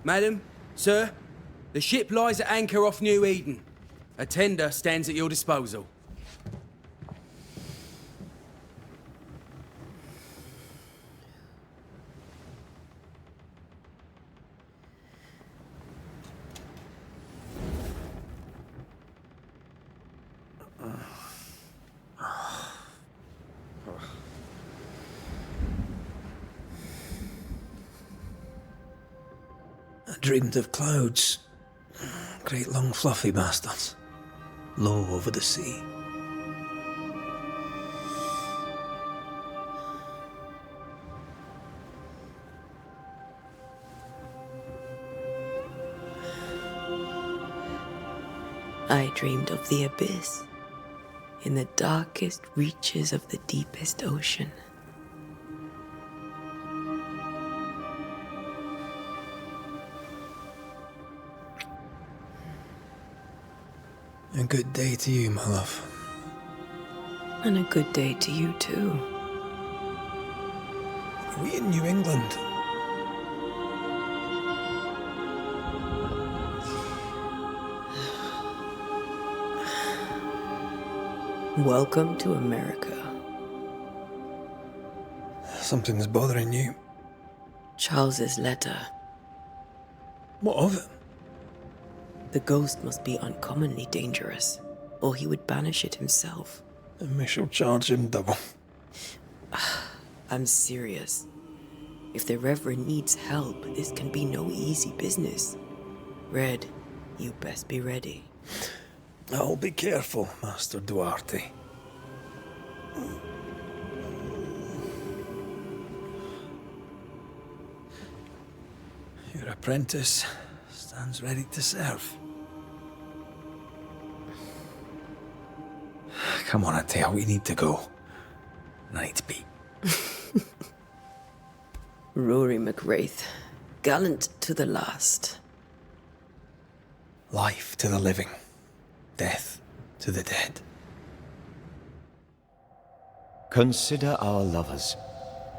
Madam, sir, the ship lies at anchor off New Eden. A tender stands at your disposal. I dreamed of clouds. Great long fluffy bastards. Low over the sea. I dreamed of the abyss, in the darkest reaches of the deepest ocean. A good day to you, my love. And a good day to you, too. Are we in New England? Welcome to America. Something's bothering you. Charles's letter. What of it? The ghost must be uncommonly dangerous, or he would banish it himself. And we shall charge him double. I'm serious. If the Reverend needs help, this can be no easy business. Red, you best be ready. I'll be careful, Master Duarte. Your apprentice stands ready to serve. Come on, Antea, we need to go. I need to be. Rory McWraith, gallant to the last. Life to the living, death to the dead. Consider our lovers,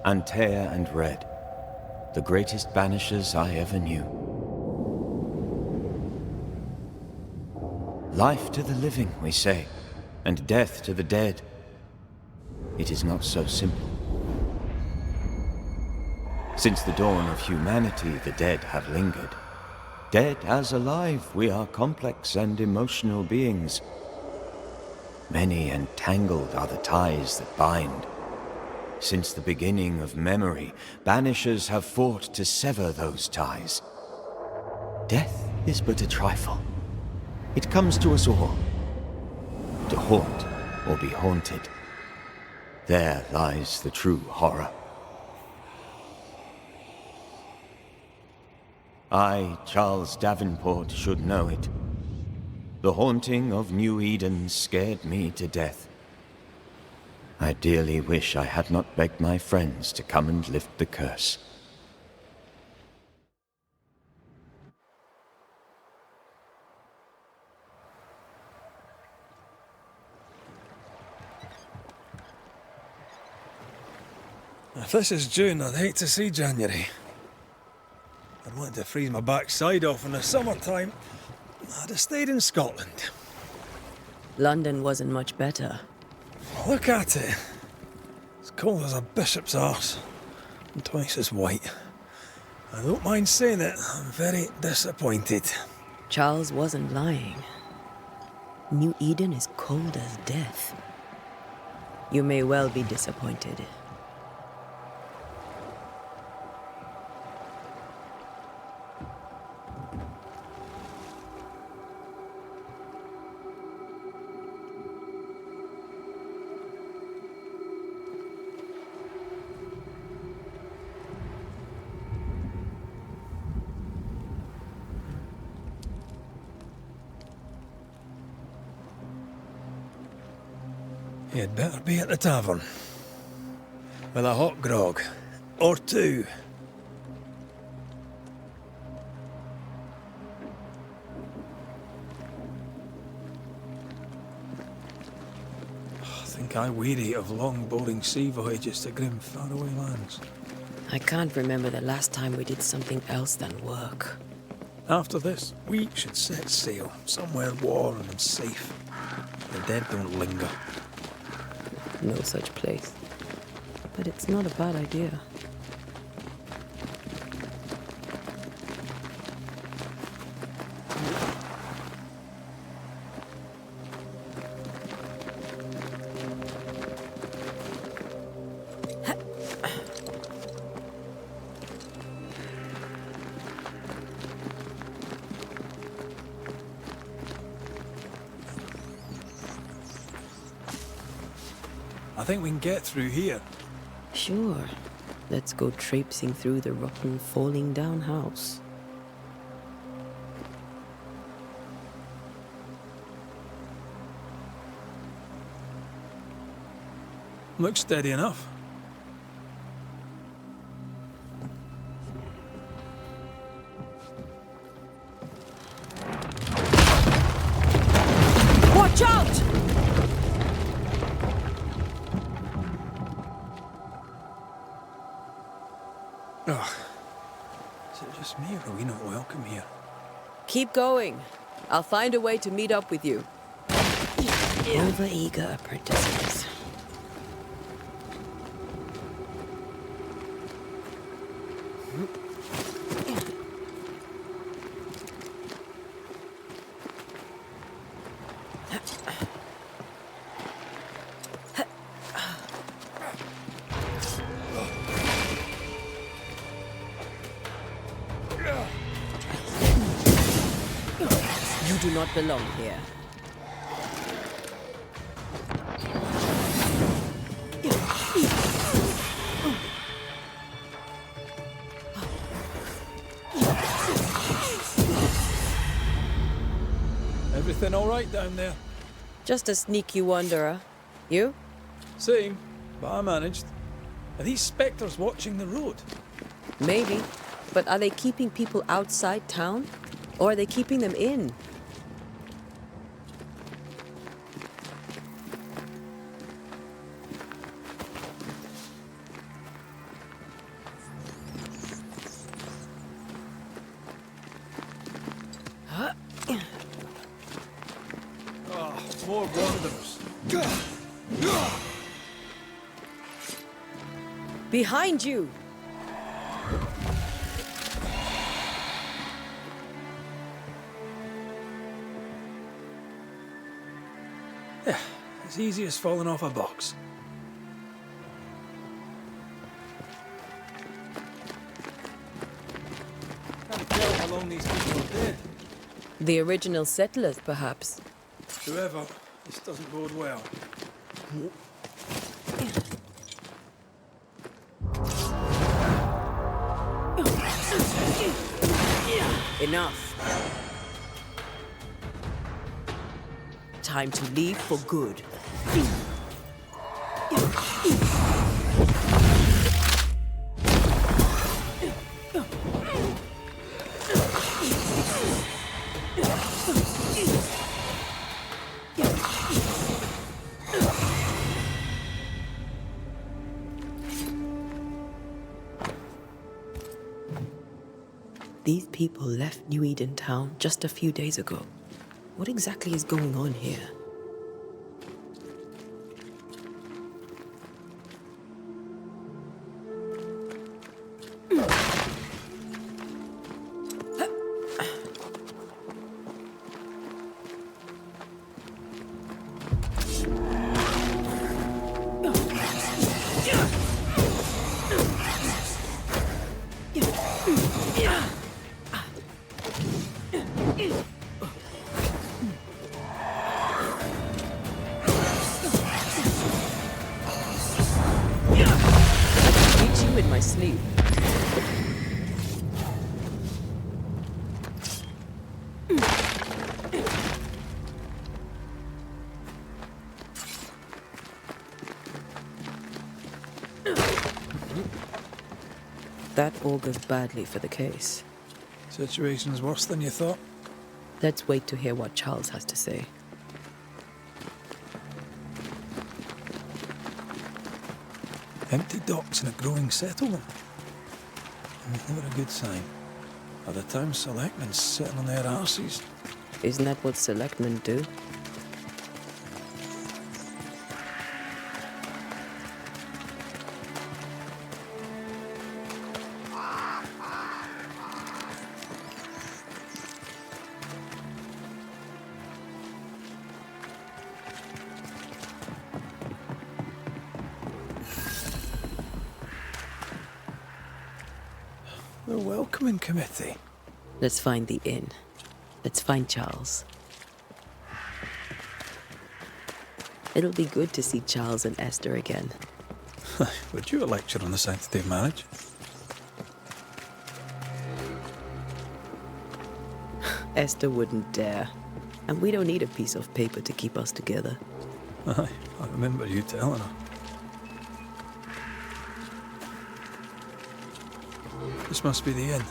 Antea and Red, the greatest banishers I ever knew. Life to the living, we say, and death to the dead. It is not so simple. Since the dawn of humanity, the dead have lingered. Dead as alive, we are complex and emotional beings. Many and tangled are the ties that bind. Since the beginning of memory, banishers have fought to sever those ties. Death is but a trifle. It comes to us all. To haunt or be haunted. There lies the true horror. I, Charles Davenport, should know it. The haunting of New Eden scared me to death. I dearly wish I had not begged my friends to come and lift the curse. If this is June, I'd hate to see January. I'd want to freeze my backside off in the summertime. I'd have stayed in Scotland. London wasn't much better. Look at it. As cold as a bishop's arse. And twice as white. I don't mind saying it, I'm very disappointed. Charles wasn't lying. New Eden is cold as death. You may well be disappointed. You'd better be at the tavern. With a hot grog. Or two. I think I weary of long, boring sea voyages to grim, faraway lands. I can't remember the last time we did something else than work. After this, we should set sail somewhere warm and safe. The dead don't linger. No such place. But it's not a bad idea. I think we can get through here. Sure. Let's go traipsing through the rotten, falling down house. Looks steady enough. Watch out! Ugh. Is it just me or are we not welcome here? Keep going. I'll find a way to meet up with you. Over-eager apprentices. You do not belong here. Everything all right down there? Just a sneaky wanderer. You? Same, but I managed. Are these spectres watching the road? Maybe. But are they keeping people outside town? Or are they keeping them in? More wanderers. Behind you! Yeah, as easy as falling off a box. Can't tell how long these people are dead. The original settlers, perhaps. Whoever, this doesn't bode well. Enough. Time to leave for good. These people left New Eden town just a few days ago. What exactly is going on here? Beat you in my sleep. That augurs badly for the case. Situation's worse than you thought. Let's wait to hear what Charles has to say. Empty docks in a growing settlement. Never a good sign. Are the town selectmen sitting on their arses? Isn't that what selectmen do? The welcoming committee. Let's find the inn. Let's find Charles. It'll be good to see Charles and Esther again. Would you a lecture on the sanctity of marriage? Esther wouldn't dare. And we don't need a piece of paper to keep us together. Aye, I remember you telling her. This must be the inn.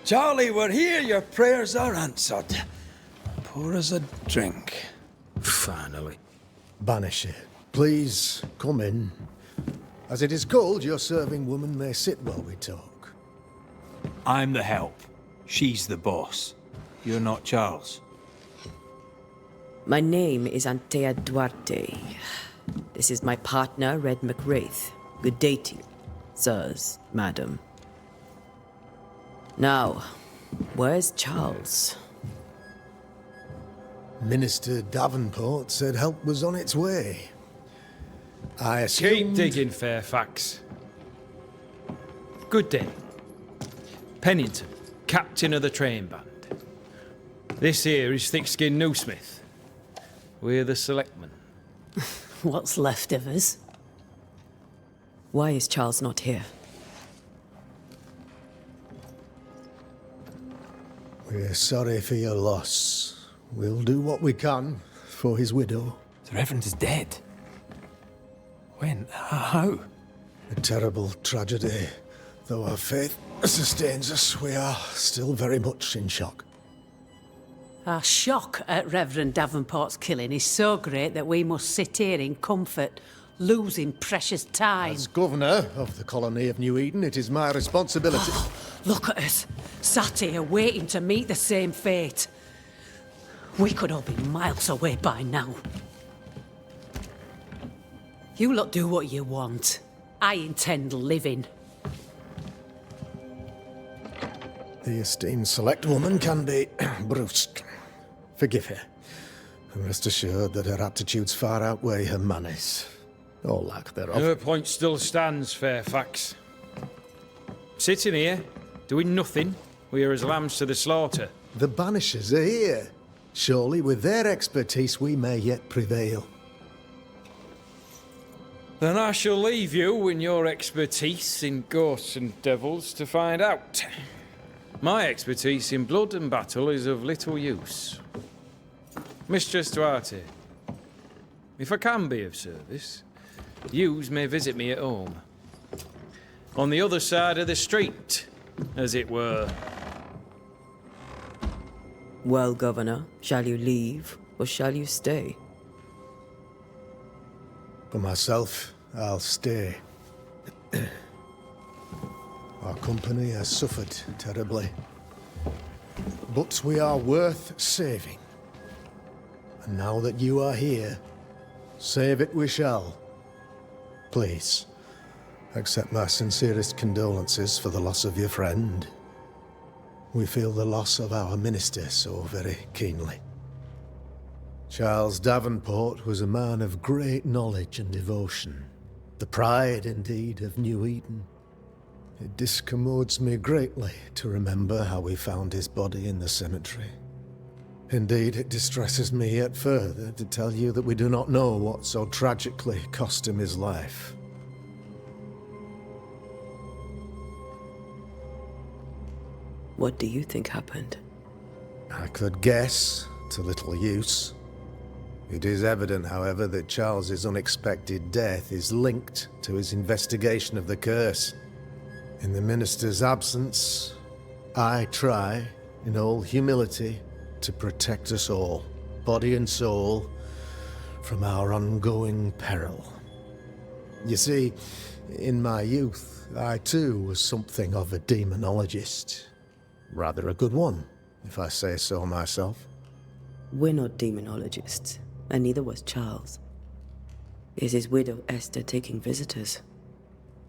Charlie, we're here. Your prayers are answered. Pour us a drink. Finally. Banisher, please come in. As it is cold, your serving woman may sit while we talk. I'm the help. She's the boss. You're not Charles. My name is Antea Duarte. This is my partner, Red McRaith. Good day to you, sirs, madam. Now, where's Charles? Minister Davenport said help was on its way. I assumed... Keep digging, Fairfax. Good day. Pennington, captain of the train band. This here is thick-skinned Newsmith. We're the selectmen. What's left of us? Why is Charles not here? We're sorry for your loss. We'll do what we can for his widow. The Reverend is dead. When? How? A terrible tragedy. Though our faith sustains us, we are still very much in shock. Our shock at Reverend Davenport's killing is so great that we must sit here in comfort, losing precious time. As governor of the colony of New Eden, it is my responsibility... Look at us, sat here waiting to meet the same fate. We could all be miles away by now. You lot do what you want. I intend living. The esteemed select woman can be brusque. Forgive her. And rest assured that her aptitudes far outweigh her manners. Or lack thereof. Her point still stands, Fairfax. Sitting here, doing nothing, we are as lambs to the slaughter. The Banishers are here. Surely with their expertise we may yet prevail. Then I shall leave you and your expertise in ghosts and devils to find out. My expertise in blood and battle is of little use. Mistress Duarte, if I can be of service, yous may visit me at home. On the other side of the street, as it were. Well, Governor, shall you leave or shall you stay? For myself, I'll stay. Our company has suffered terribly. But we are worth saving. And now that you are here, save it we shall. Please, accept my sincerest condolences for the loss of your friend. We feel the loss of our minister so very keenly. Charles Davenport was a man of great knowledge and devotion. The pride, indeed, of New Eden. It discommodes me greatly to remember how we found his body in the cemetery. Indeed, it distresses me yet further to tell you that we do not know what so tragically cost him his life. What do you think happened? I could guess, to little use. It is evident, however, that Charles's unexpected death is linked to his investigation of the curse. In the minister's absence, I try, in all humility, to protect us all, body and soul, from our ongoing peril. You see, in my youth, I too was something of a demonologist. Rather a good one, if I say so myself. We're not demonologists, and neither was Charles. Is his widow Esther taking visitors?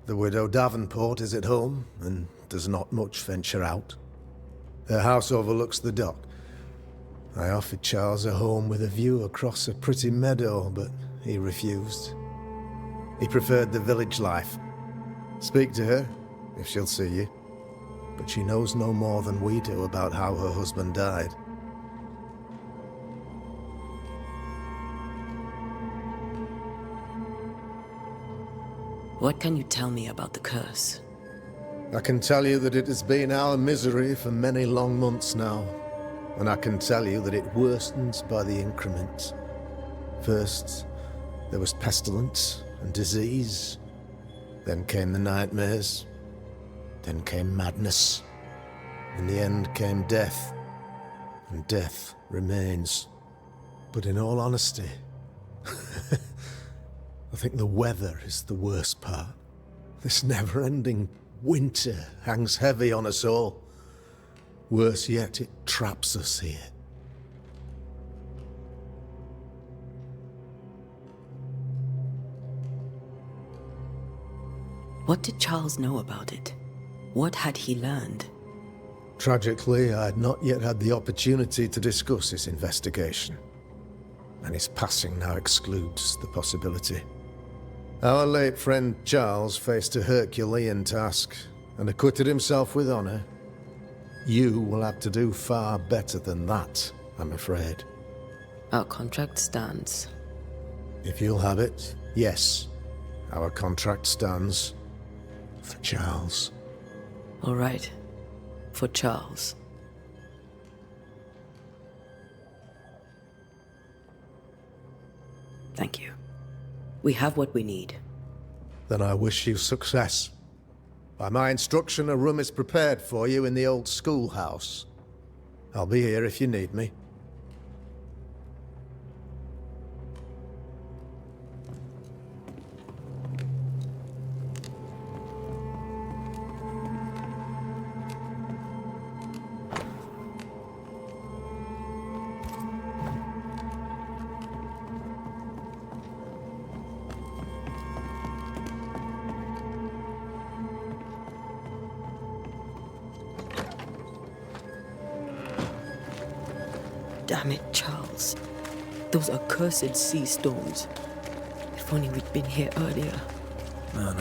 The widow Davenport is at home, and does not much venture out. Her house overlooks the dock. I offered Charles a home with a view across a pretty meadow, but he refused. He preferred the village life. Speak to her, if she'll see you. But she knows no more than we do about how her husband died. What can you tell me about the curse? I can tell you that it has been our misery for many long months now. And I can tell you that it worsens by the increment. First, there was pestilence and disease. Then came the nightmares. Then came madness. In the end came death. And death remains. But in all honesty, I think the weather is the worst part. This never-ending winter hangs heavy on us all. Worse yet, it traps us here. What did Charles know about it? What had he learned? Tragically, I had not yet had the opportunity to discuss his investigation, and his passing now excludes the possibility. Our late friend Charles faced a Herculean task, and acquitted himself with honor. You will have to do far better than that, I'm afraid. Our contract stands. If you'll have it, yes. Our contract stands for Charles. All right. For Charles. Thank you. We have what we need. Then I wish you success. By my instruction, a room is prepared for you in the old schoolhouse. I'll be here if you need me. Damn it, Charles. Those accursed sea storms. If only we'd been here earlier. No.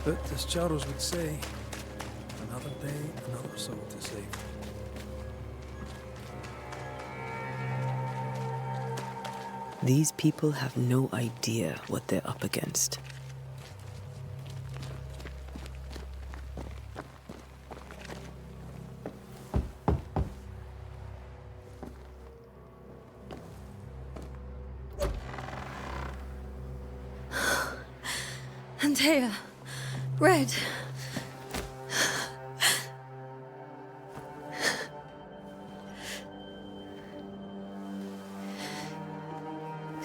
But as Charles would say, another day, another soul to save. These people have no idea what they're up against. Antea, Red.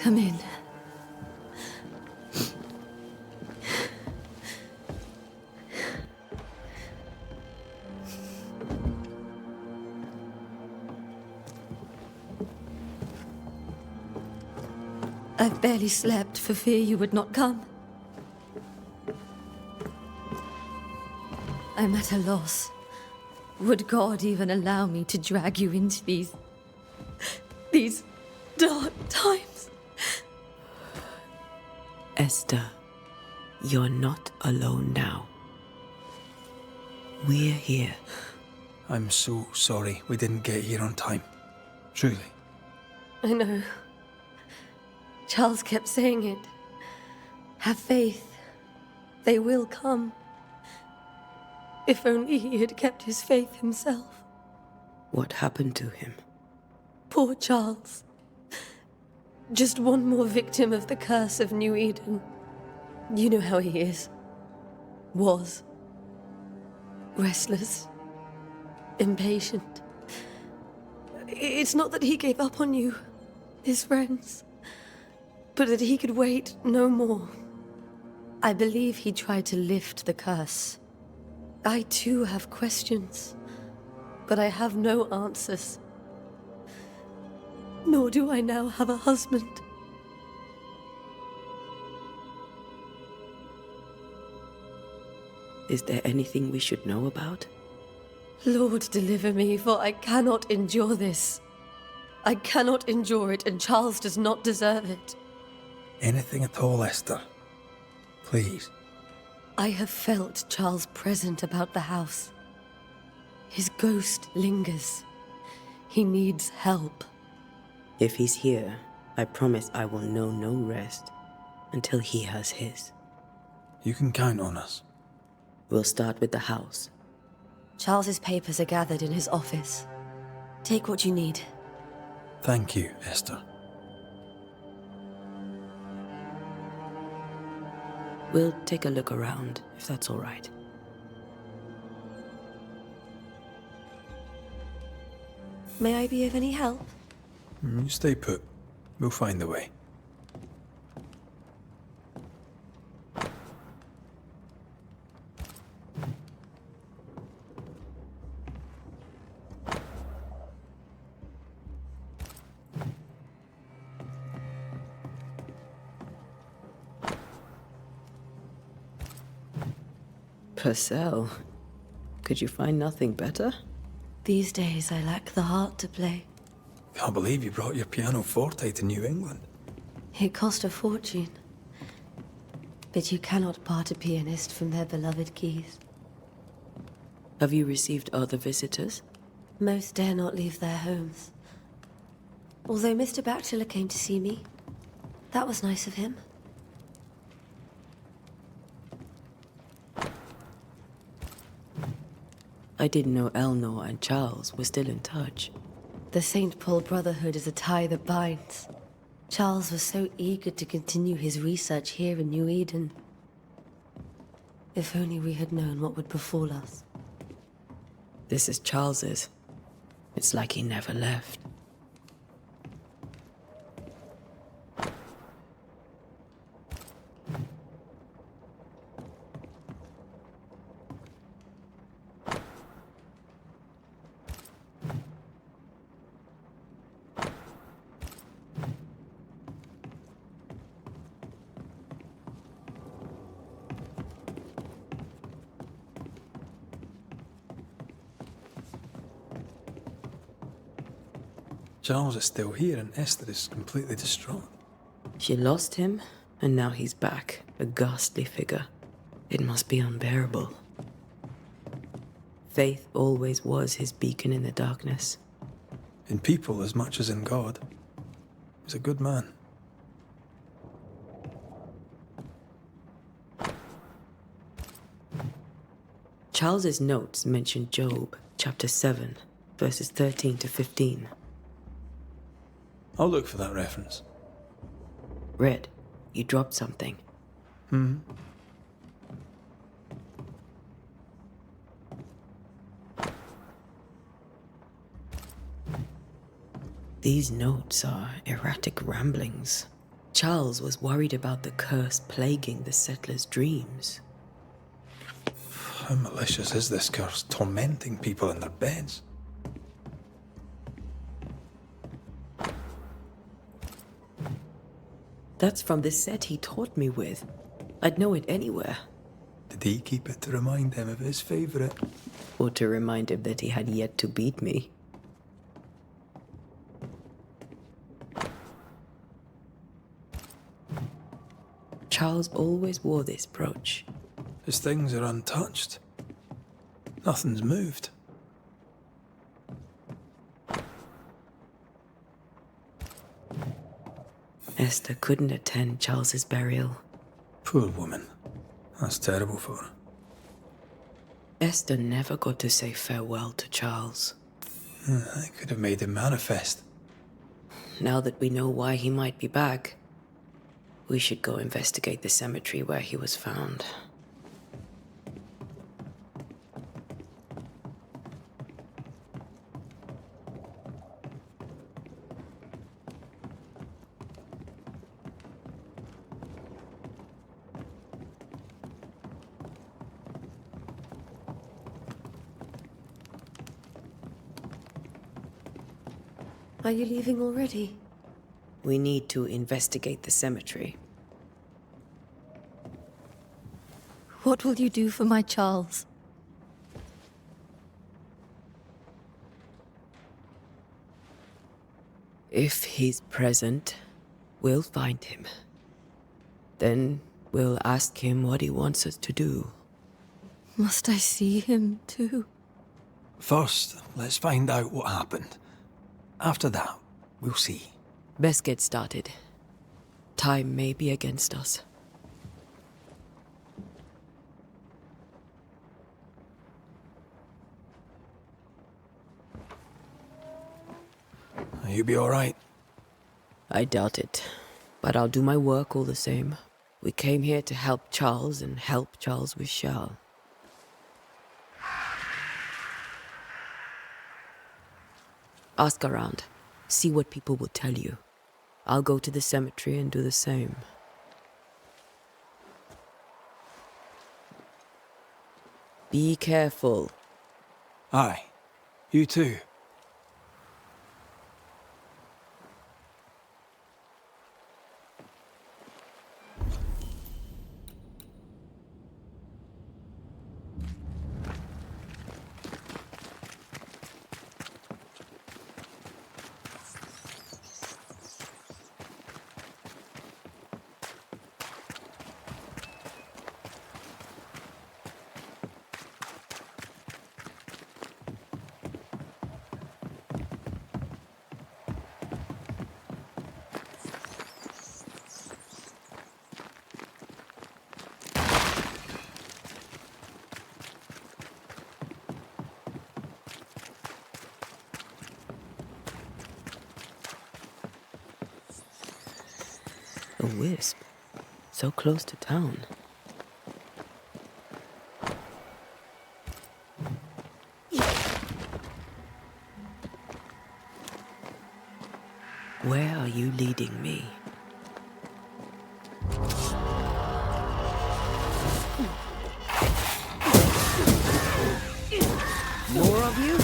Come in. I've barely slept for fear you would not come. I'm at a loss. Would God even allow me to drag you into these dark times? Esther, you're not alone now. We're here. I'm so sorry we didn't get here on time. Truly. I know. Charles kept saying it. Have faith. They will come. If only he had kept his faith himself. What happened to him? Poor Charles. Just one more victim of the curse of New Eden. You know how he is. Was. Restless. Impatient. It's not that he gave up on you, his friends, but that he could wait no more. I believe he tried to lift the curse. I too have questions, but I have no answers. Nor do I now have a husband. Is there anything we should know about? Lord, deliver me, for I cannot endure this. I cannot endure it, and Charles does not deserve it. Anything at all, Esther. Please. I have felt Charles present about the house. His ghost lingers. He needs help. If he's here, I promise I will know no rest until he has his. You can count on us. We'll start with the house. Charles's papers are gathered in his office. Take what you need. Thank you, Esther. We'll take a look around, if that's all right. May I be of any help? You stay put. We'll find the way. Purcell, could you find nothing better? These days I lack the heart to play. Can't believe you brought your pianoforte to New England. It cost a fortune. But you cannot part a pianist from their beloved keys. Have you received other visitors? Most dare not leave their homes. Although Mr. Bachelor came to see me. That was nice of him. I didn't know Eleanor and Charles were still in touch. The St. Paul Brotherhood is a tie that binds. Charles was so eager to continue his research here in New Eden. If only we had known what would befall us. This is Charles's. It's like he never left. Charles is still here and Esther is completely distraught. She lost him, and now he's back, a ghastly figure. It must be unbearable. Faith always was his beacon in the darkness. In people as much as in God. He's a good man. Charles's notes mention Job, chapter 7, verses 13 to 15. I'll look for that reference. Red, you dropped something. These notes are erratic ramblings. Charles was worried about the curse plaguing the settlers' dreams. How malicious is this curse, tormenting people in their beds? That's from the set he taught me with. I'd know it anywhere. Did he keep it to remind him of his favourite? Or to remind him that he had yet to beat me. Charles always wore this brooch. His things are untouched. Nothing's moved. Esther couldn't attend Charles's burial. Poor woman. That's terrible for her. Esther never got to say farewell to Charles. I could have made him manifest. now that we know why he might be back, we should go investigate the cemetery where he was found. Are you leaving already? We need to investigate the cemetery. What will you do for my Charles? If he's present, we'll find him. Then we'll ask him what he wants us to do. Must I see him too? First, let's find out what happened. After that, we'll see. Best get started. Time may be against us. You be all right? I doubt it, but I'll do my work all the same. We came here to help Charles, and help Charles we shall. Ask around. See what people will tell you. I'll go to the cemetery and do the same. Be careful. Aye. You too. A wisp. So close to town. Where are you leading me? More of you?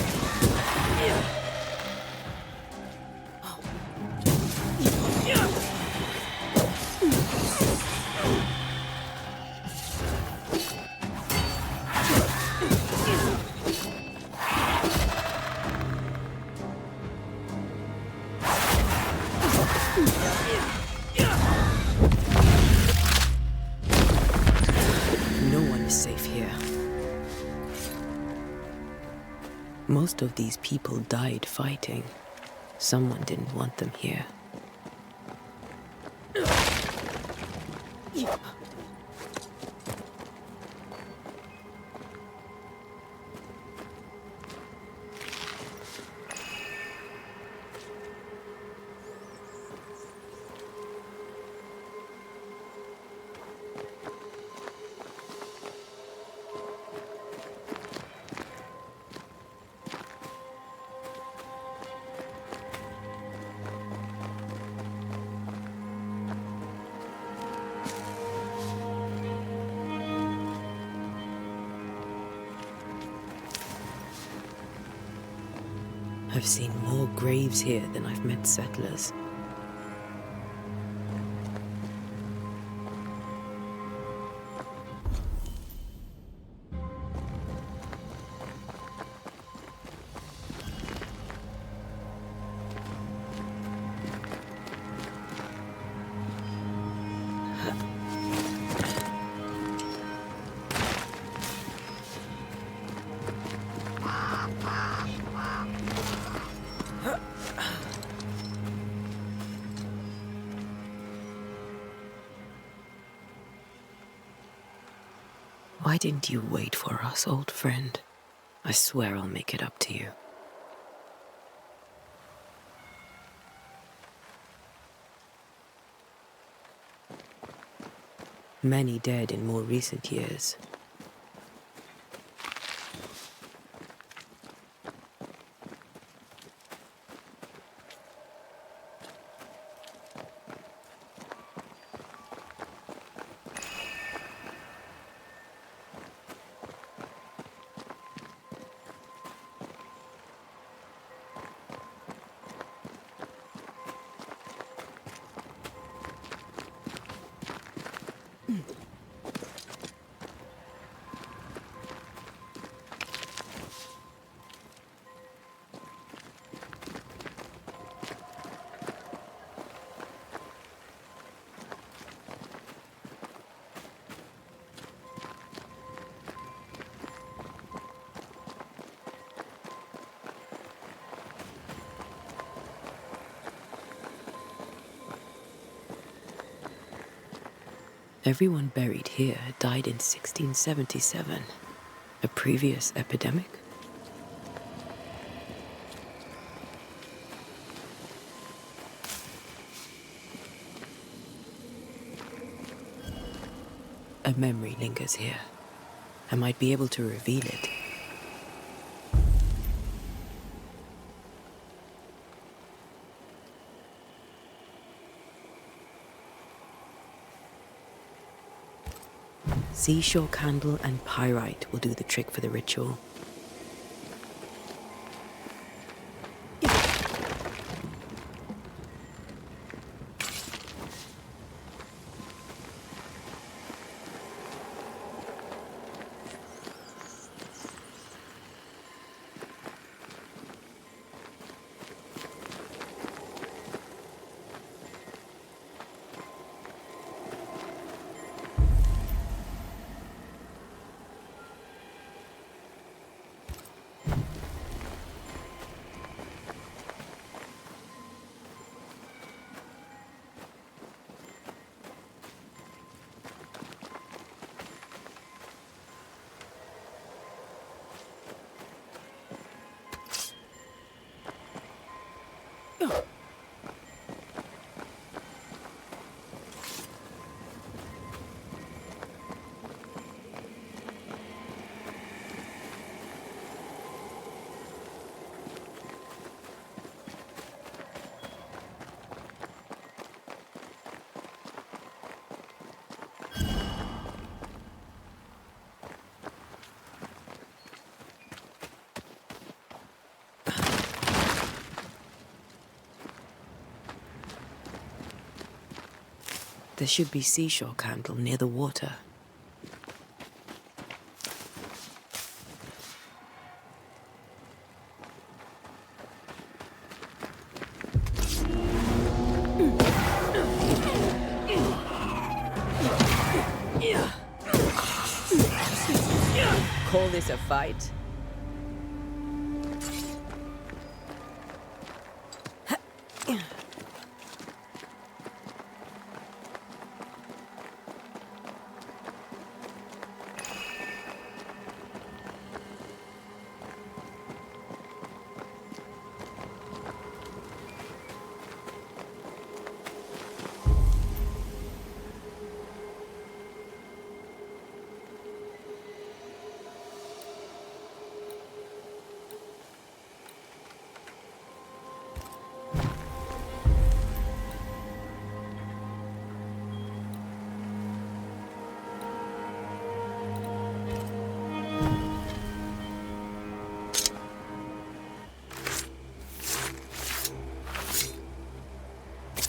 Most of these people died fighting. Someone didn't want them here. I've seen more graves here than I've met settlers. Why didn't you wait for us, old friend? I swear I'll make it up to you. Many dead in more recent years. Everyone buried here died in 1677. A previous epidemic? A memory lingers here. I might be able to reveal it. Seashore candle and pyrite will do the trick for the ritual. There should be seashore candle near the water. Call this a fight?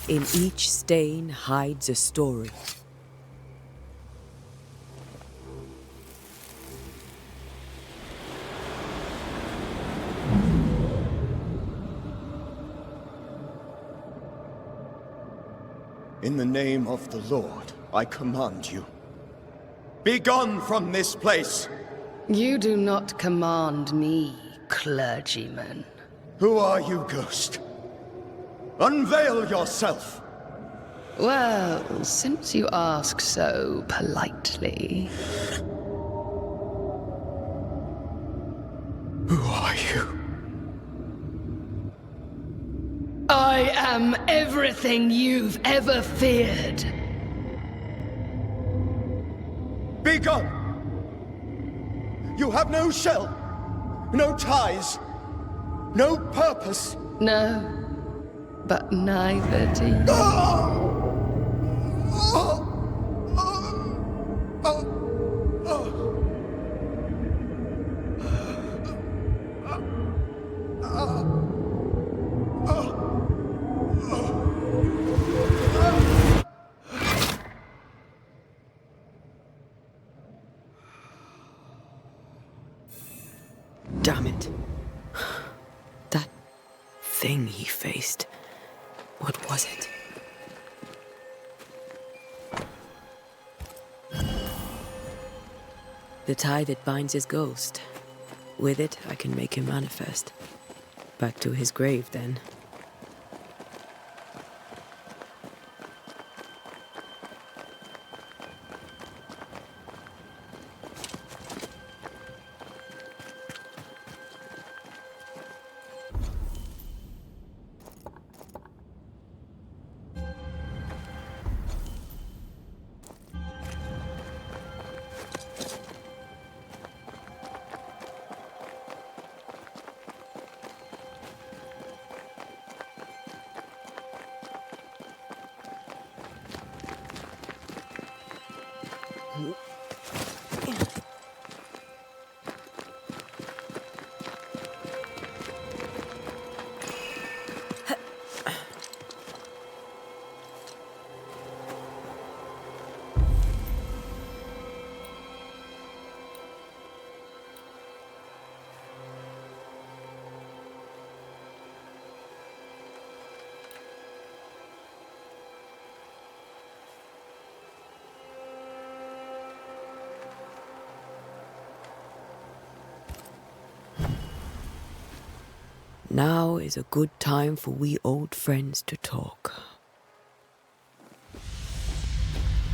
In each stain hides a story. In the name of the Lord, I command you. Be gone from this place! You do not command me, clergyman. Who are you, ghost? Unveil yourself! Well, since you ask so politely... Who are you? I am everything you've ever feared. Be gone! You have no shell, no ties, no purpose. No, but neither do you. Damn it. That thing he faced. What was it? The tie that binds his ghost. With it, I can make him manifest. Back to his grave, then. Now is a good time for we old friends to talk.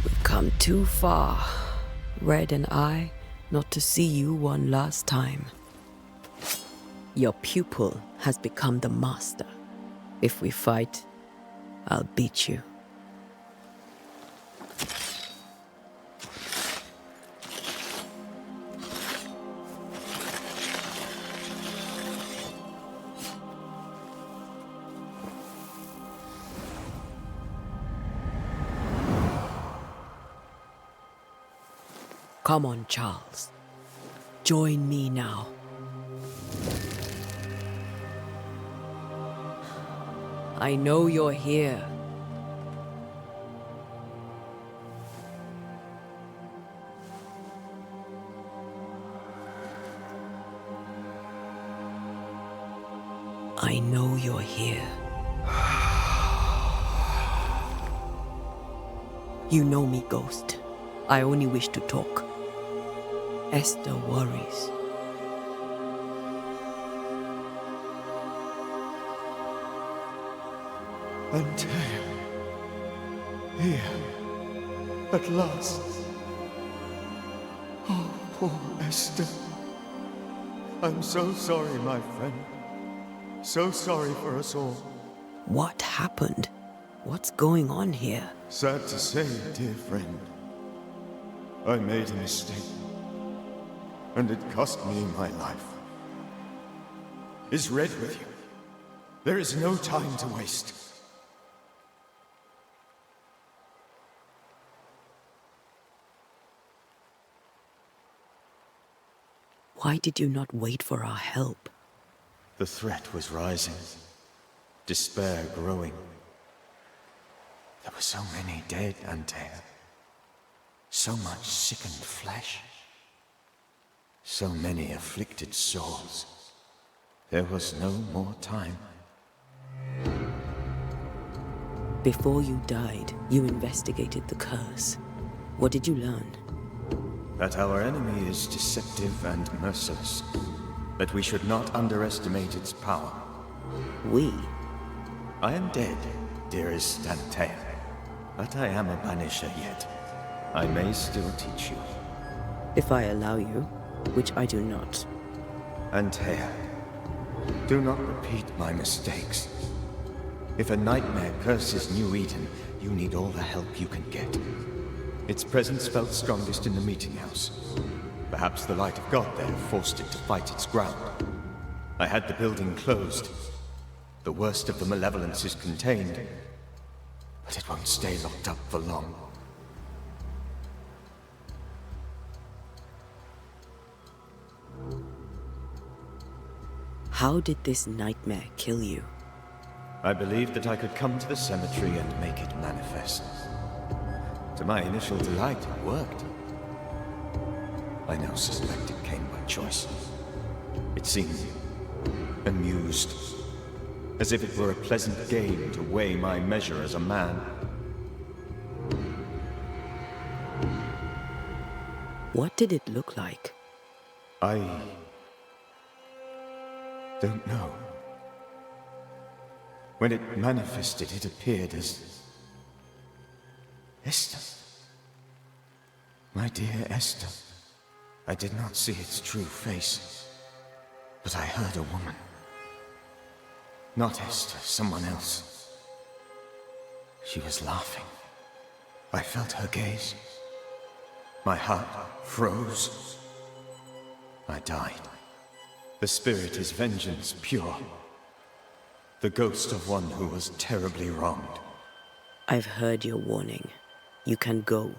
We've come too far, Red and I, not to see you one last time. Your pupil has become the master. If we fight, I'll beat you. Come on, Charles. Join me now. I know you're here. I know you're here. You know me, Ghost. I only wish to talk. Esther worries. Antea. Here. At last. Oh, poor Esther. I'm so sorry, my friend. So sorry for us all. What happened? What's going on here? Sad to say, dear friend. I made a mistake. And it cost me my life. Is Red with you? There is no time to waste. Why did you not wait for our help? The threat was rising. Despair growing. There were so many dead, Antea. So much sickened flesh. So many afflicted souls. There was no more time. Before you died, you investigated the curse. What did you learn? That our enemy is deceptive and merciless. That we should not underestimate its power. We? I am dead, dearest Antea. But I am a Banisher yet. I may still teach you. If I allow you, which I do not. Antea, do not repeat my mistakes. If a nightmare curses New Eden, you need all the help you can get. Its presence felt strongest in the meeting house. Perhaps the light of God there forced it to fight its ground. I had the building closed. The worst of the malevolence is contained, but it won't stay locked up for long. How did this nightmare kill you? I believed that I could come to the cemetery and make it manifest. To my initial delight, it worked. I now suspect it came by choice. It seemed amused, as if it were a pleasant game to weigh my measure as a man. What did it look like? I don't know. When it manifested, it appeared as Esther. My dear Esther. I did not see its true face, but I heard a woman. Not Esther, someone else. She was laughing. I felt her gaze. My heart froze. I died. The spirit is vengeance pure. The ghost of one who was terribly wronged. I've heard your warning. You can go.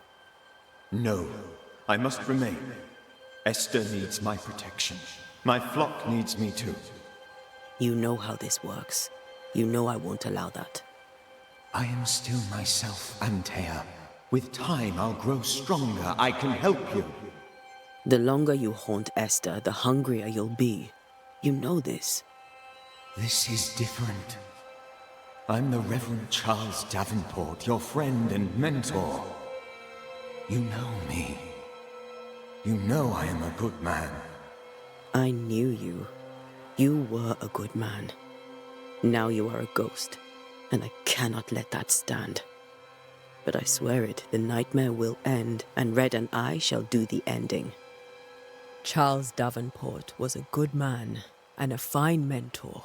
No, I must remain. Esther needs my protection. My flock needs me too. You know how this works. You know I won't allow that. I am still myself, Antea. With time, I'll grow stronger. I can help you. The longer you haunt Esther, the hungrier you'll be. You know this. This is different. I'm the Reverend Charles Davenport, your friend and mentor. You know me. You know I am a good man. I knew you. You were a good man. Now you are a ghost, and I cannot let that stand. But I swear it, the nightmare will end, and Red and I shall do the ending. Charles Davenport was a good man and a fine mentor.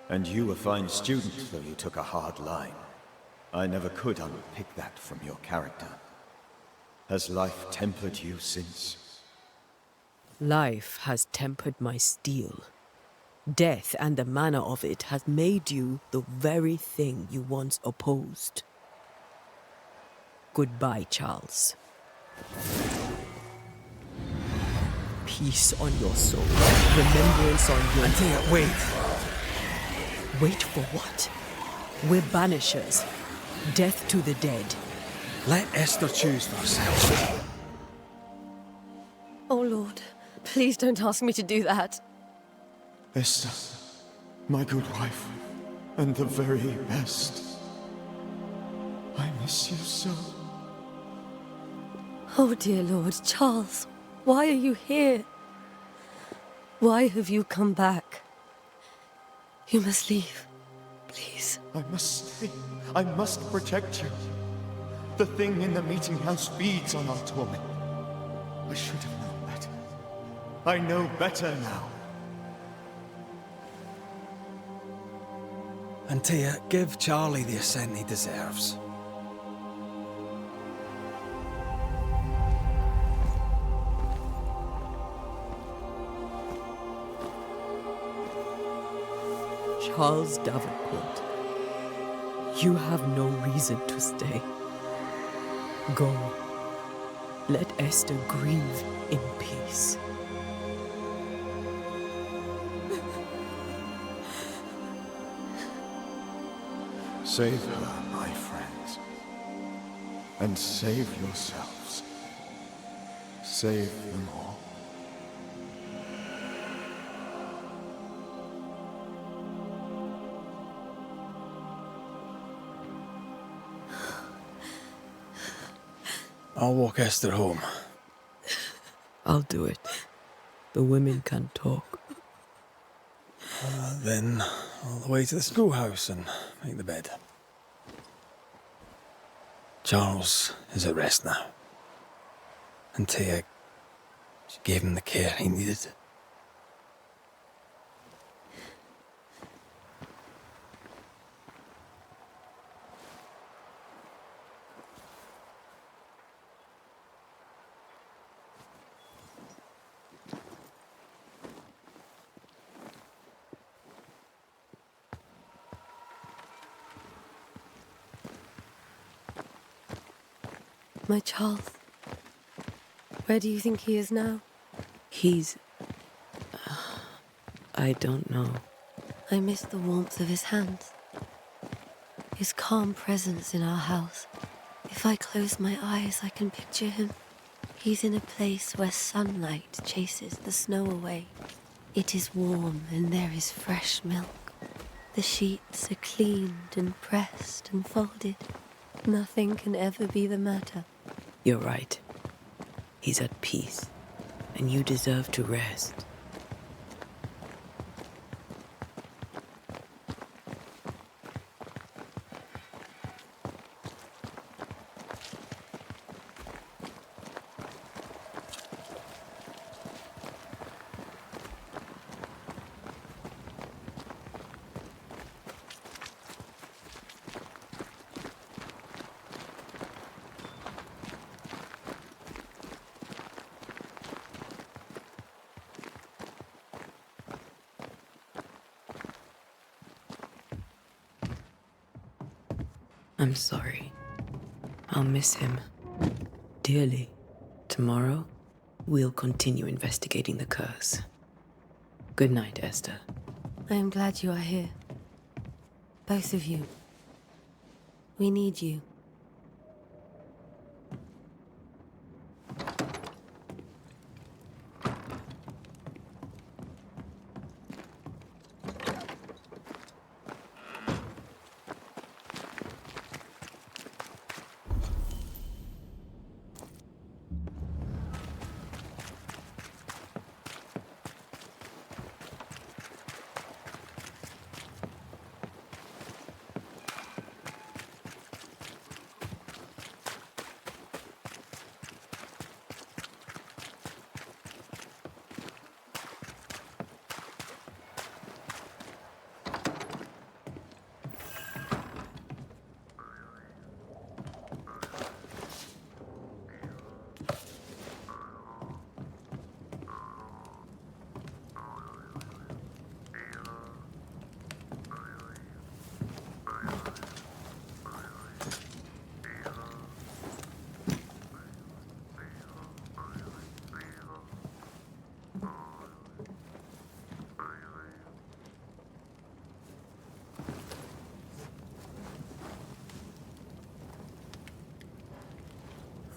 And you a fine student, though you took a hard line. I never could unpick that from your character. Has life tempered you since? Life has tempered my steel. Death and the manner of it has made you the very thing you once opposed. Goodbye, Charles. Peace on your soul. Remembrance on your... Antea, wait! Wait for what? We're banishers. Death to the dead. Let Esther choose for herself. Oh, Lord, please don't ask me to do that. Esther, my good wife, and the very best. I miss you so. Oh, dear Lord, Charles, why are you here? Why have you come back? You must leave, please. I must stay. I must protect you. The thing in the meeting house feeds on our torment. I should have known better. I know better now. Antea, give Charlie the ascent he deserves. Charles Davenport, you have no reason to stay. Go. Let Esther grieve in peace. Save her, my friends. And save yourselves. Save them all. I'll walk Esther home. I'll do it. The women can talk. Then all the way to the schoolhouse and make the bed. Charles is at rest now. Antea, she gave him the care he needed. My Charles. Where do you think he is now? He's... I don't know. I miss the warmth of his hands. His calm presence in our house. If I close my eyes, I can picture him. He's in a place where sunlight chases the snow away. It is warm and there is fresh milk. The sheets are cleaned and pressed and folded. Nothing can ever be the matter. You're right. He's at peace, and you deserve to rest. I'm sorry. I'll miss him dearly. Tomorrow, we'll continue investigating the curse. Good night, Esther. I am glad you are here. Both of you. We need you.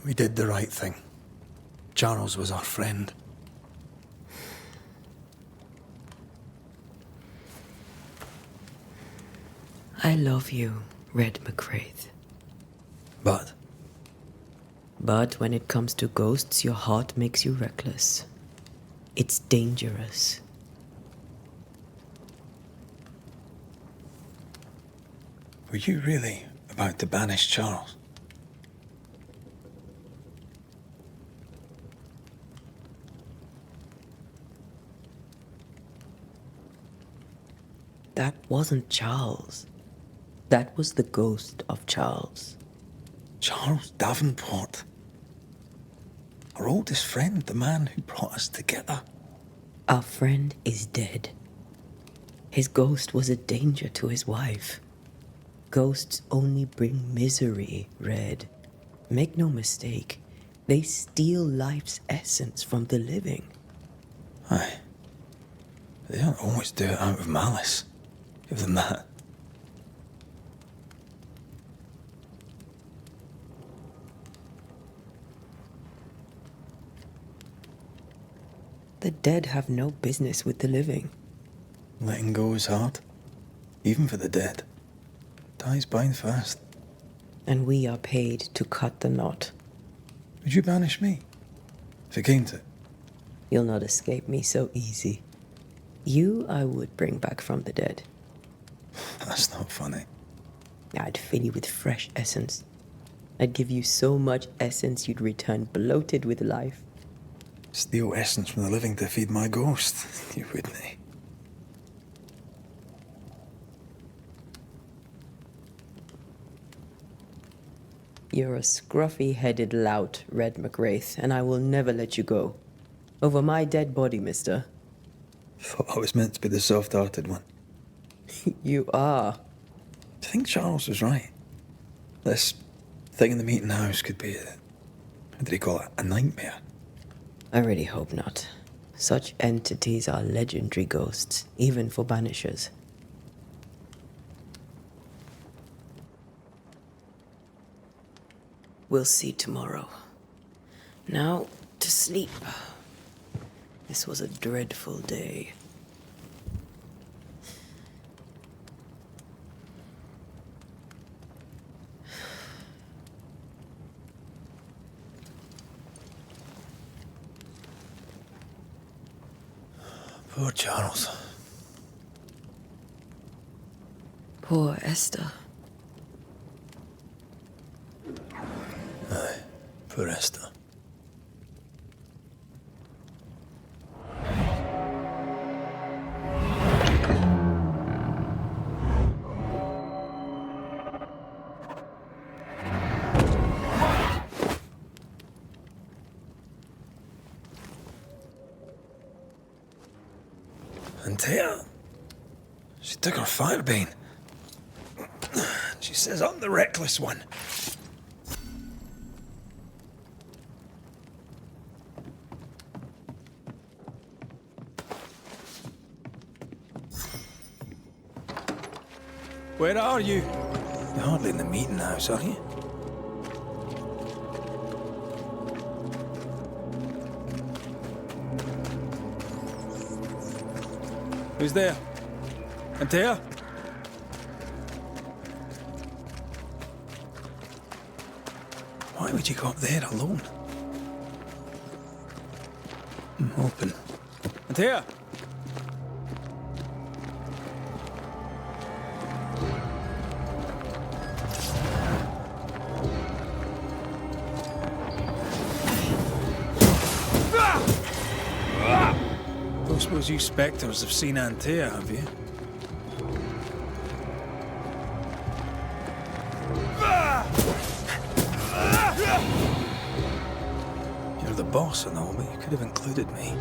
We did the right thing. Charles was our friend. I love you, Red McRaith. But But when it comes to ghosts, your heart makes you reckless. It's dangerous. were you really about to banish Charles? That wasn't Charles. That was the ghost of Charles. Charles Davenport. Our oldest friend, the man who brought us together. Our friend is dead. His ghost was a danger to his wife. Ghosts only bring misery, Red. Make no mistake, they steal life's essence from the living. Aye. They don't always do it out of malice. Give them that. The dead have no business with the living. Letting go is hard. Even for the dead. Ties bind fast. And we are paid to cut the knot. Would you banish me? If it came to it? You'll not escape me so easy. You I would bring back from the dead. That's not funny. I'd fill you with fresh essence. I'd give you so much essence you'd return bloated with life. Steal essence from the living to feed my ghost. You wouldn't. You're a scruffy-headed lout, Red McRaith, and I will never let you go. Over my dead body, mister. Thought I was meant to be the soft-hearted one. You are. Do you think Charles was right? This thing in the meeting house could be it. Did he call it a nightmare? I really hope not. Such entities are legendary ghosts, even for Banishers. We'll see tomorrow. Now, to sleep. This was a dreadful day. Poor Charles. Poor Esther. Aye, poor Esther. Antea, she took her firebane. She says I'm the reckless one. Where are you? You're hardly in the meeting house, are you? Who's there? Antea? Why would you go up there alone? Open. Antea? Don't suppose you spectres have seen Antea, have you? You're the boss and all, but you could have included me.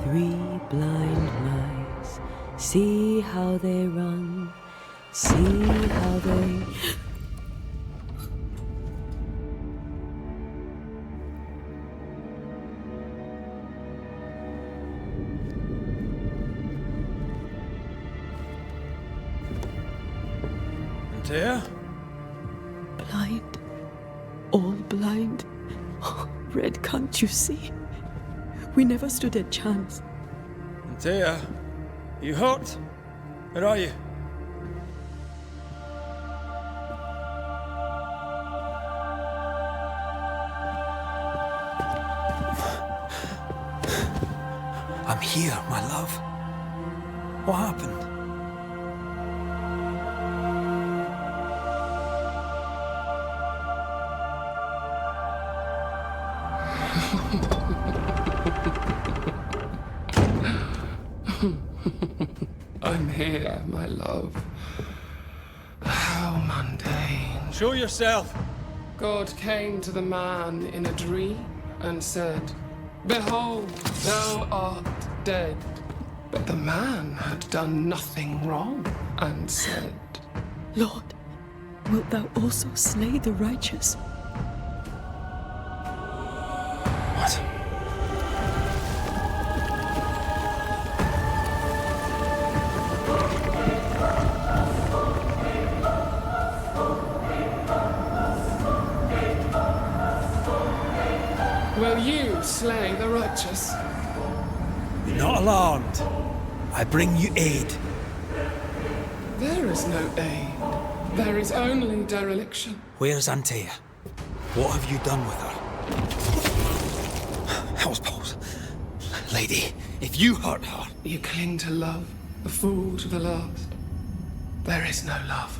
Three blind mice, see how they run, see how they... Antea? Blind. All blind. Oh, Red, can't you see? We never stood a chance. Antea, you hurt? Where are you? I'm here, my love. What happened? I'm here, my love. How mundane. Show yourself! God came to the man in a dream and said, "Behold, thou art dead." But the man had done nothing wrong and said, Lord, wilt thou also slay the righteous? What? "Will you slay the righteous?" Be not alarmed. I bring you aid. There is no aid. There is only dereliction. Where's Antea? What have you done with her? Hell's balls. Lady, if you hurt her... You cling to love, a fool to the last. There is no love.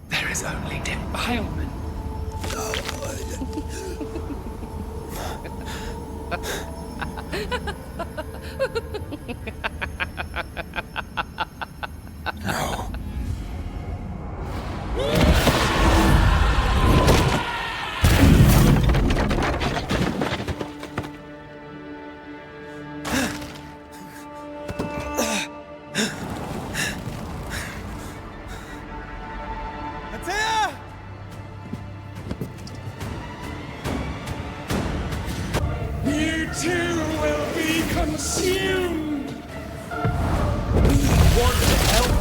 There is only defilement. No. Antea! You too will be consumed! Want to help?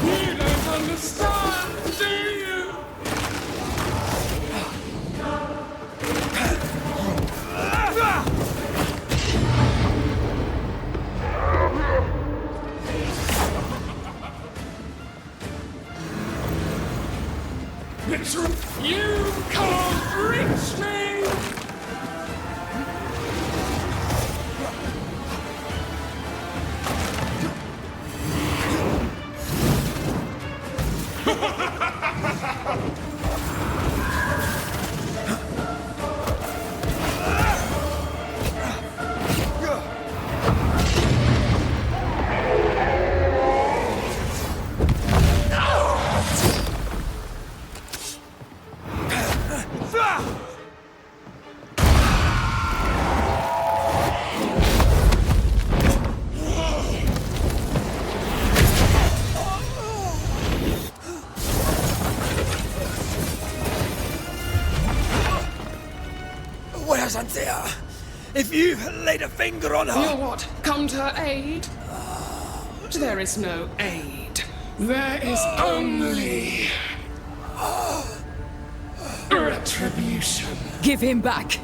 You don't understand, do you? You can't reach me! Where's Antea? If you laid a finger on her... You'll what? Come to her aid? There is no aid. There is only... retribution. Give him back!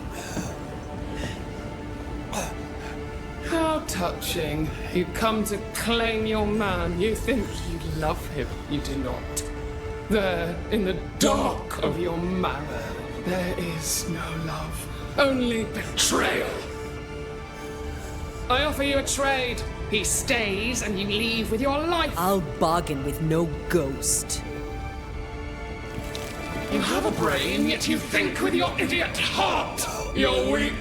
How touching. You come to claim your man. You think you love him. You do not. There, in the dark of your marrow, there is no love. Only betrayal. I offer you a trade. He stays and you leave with your life. I'll bargain with no ghost. You have a brain, yet you think with your idiot heart. You're weak.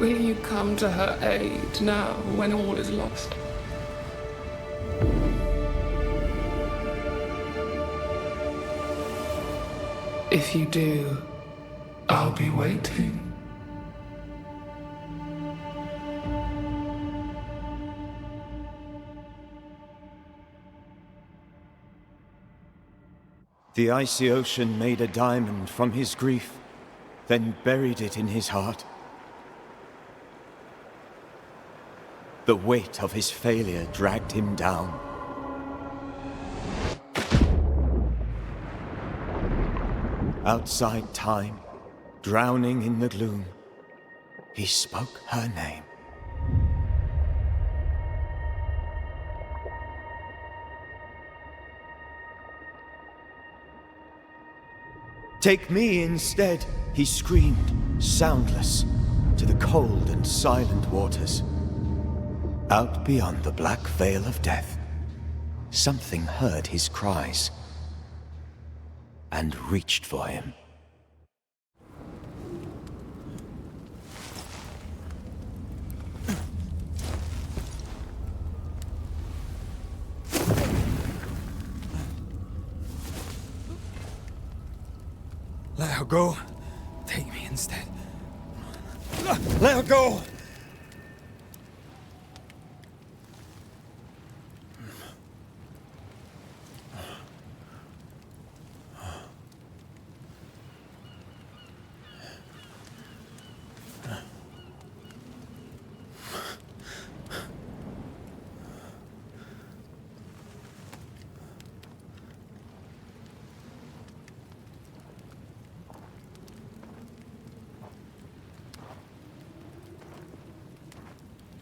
Will you come to her aid now, when all is lost? If you do, I'll be waiting. The icy ocean made a diamond from his grief, then buried it in his heart. The weight of his failure dragged him down. Outside time, drowning in the gloom, he spoke her name. Take me instead, he screamed, soundless, to the cold and silent waters. Out beyond the black veil of death, something heard his cries and reached for him. Let her go. Take me instead. Let her go!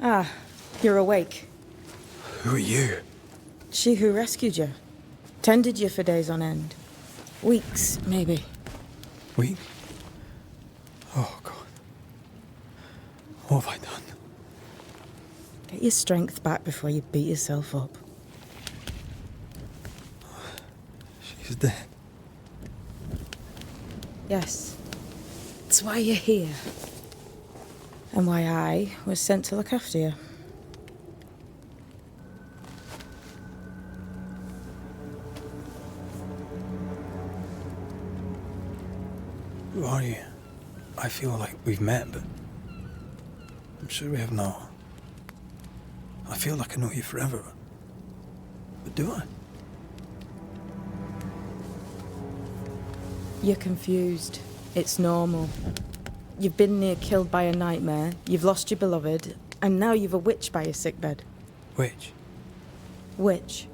Ah, you're awake. Who are you? She who rescued you. Tended you for days on end. Weeks, maybe. Weak? Oh, God. What have I done? Get your strength back before you beat yourself up. She's dead. Yes. That's why you're here. And why I was sent to look after you. Who are you? I feel like we've met, but I'm sure we have not. I feel like I know you forever, but do I? You're confused. It's normal. You've been near killed by a nightmare, you've lost your beloved, and now you've a witch by your sickbed. Which? Witch.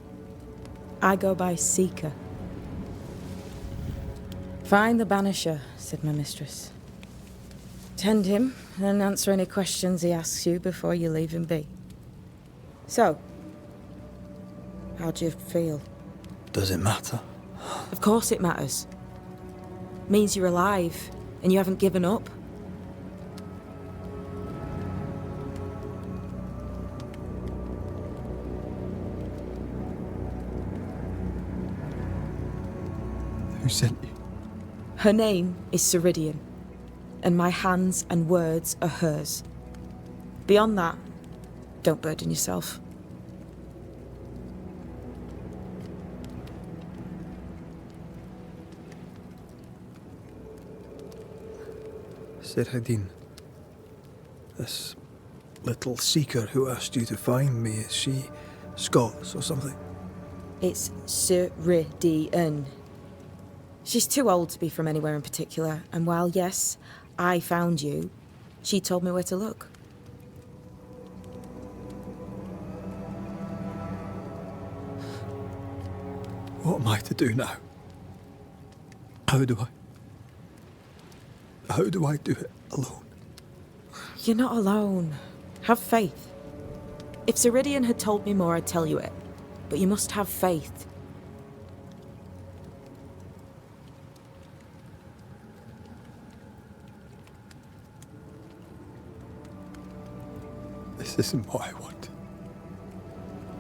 I go by Seeker. Find the Banisher, said my mistress. Tend him, and answer any questions he asks you before you leave him be. So, how do you feel? Does it matter? Of course it matters. Means you're alive, and you haven't given up. Who sent you? Her name is Ceridian, and my hands and words are hers. Beyond that, don't burden yourself. Ceridian. This little seeker who asked you to find me, is she Scots or something? It's Ceridian. She's too old to be from anywhere in particular, and while, yes, I found you, she told me where to look. What am I to do now? How do I do it alone? You're not alone. Have faith. If Ceridian had told me more, I'd tell you it. But you must have faith. This isn't what I want.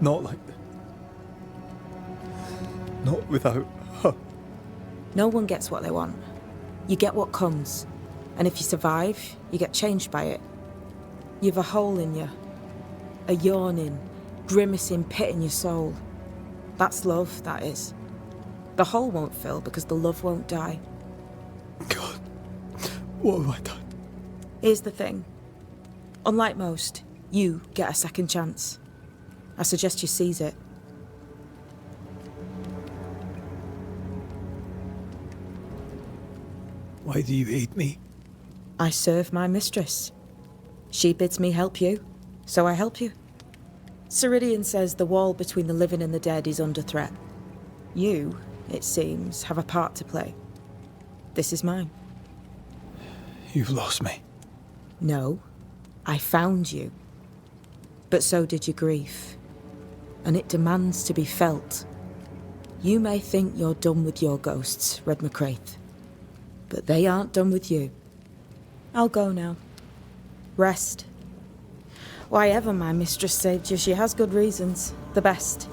Not like this. Not without her. No one gets what they want. You get what comes. And if you survive, you get changed by it. You've a hole in you. A yawning, grimacing pit in your soul. That's love, that is. The hole won't fill because the love won't die. God, what have I done? Here's the thing. Unlike most, you get a second chance. I suggest you seize it. Why do you hate me? I serve my mistress. She bids me help you, so I help you. Ceridian says the wall between the living and the dead is under threat. You, it seems, have a part to play. This is mine. You've lost me. No, I found you. But so did your grief. And it demands to be felt. You may think you're done with your ghosts, Red McCraith. But they aren't done with you. I'll go now. Rest. Why ever my mistress saved you, she has good reasons. The best.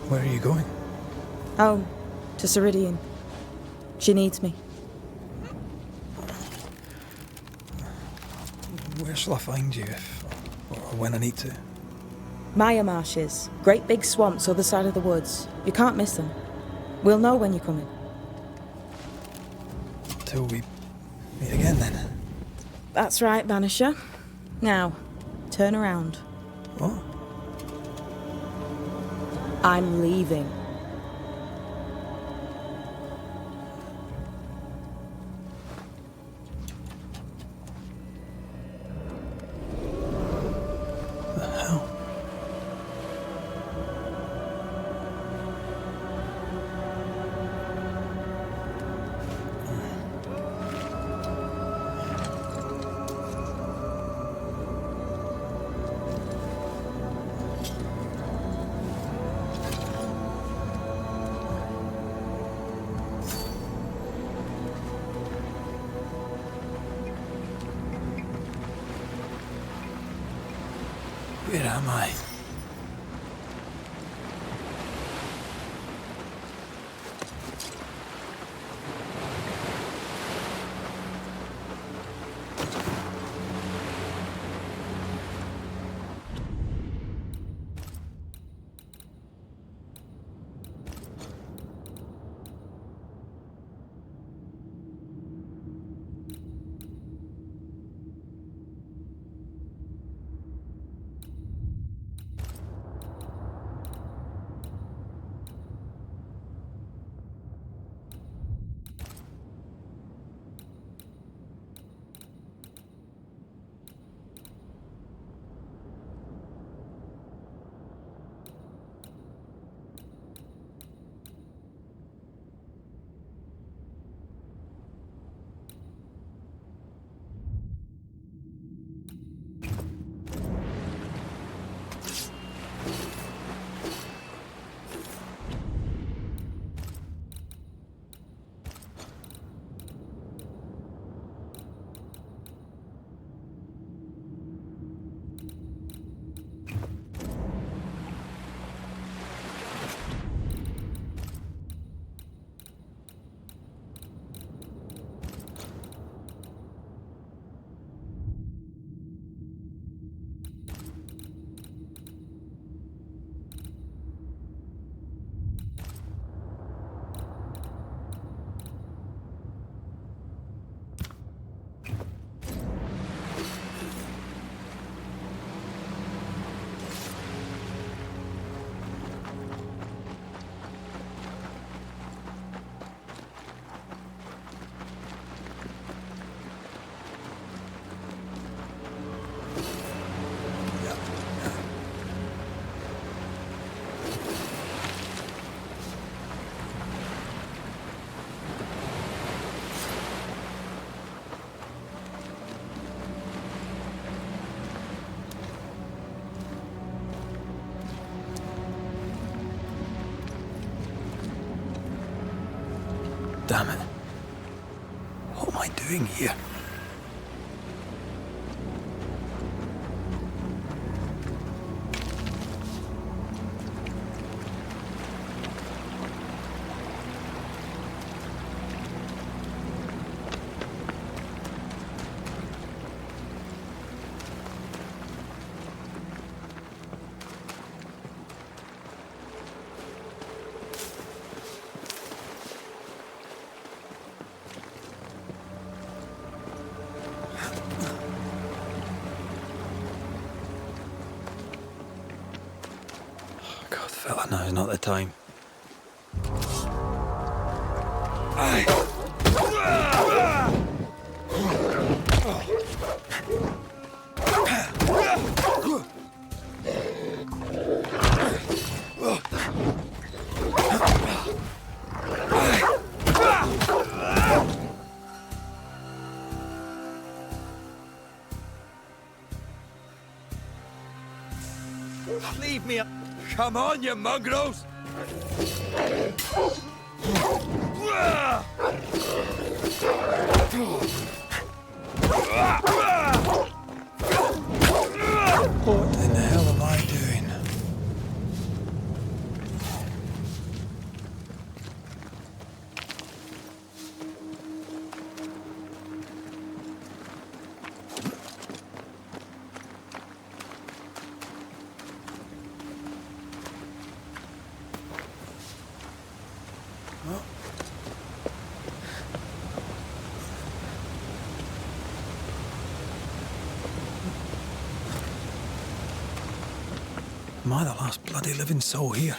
Where are you going? Home. To Ceridian. She needs me. Where shall I find you if, or when I need to? Maya marshes. Great big swamps other side of the woods. You can't miss them. We'll know when you're coming. until we meet again then. That's right, Banisher. Now, turn around. What? I'm leaving. The hell? Where am I? Damn it. What am I doing here? God, fella, now is not the time. Leave me. Come on, you mongrels! What in the hell am I doing? Am I the last bloody living soul here?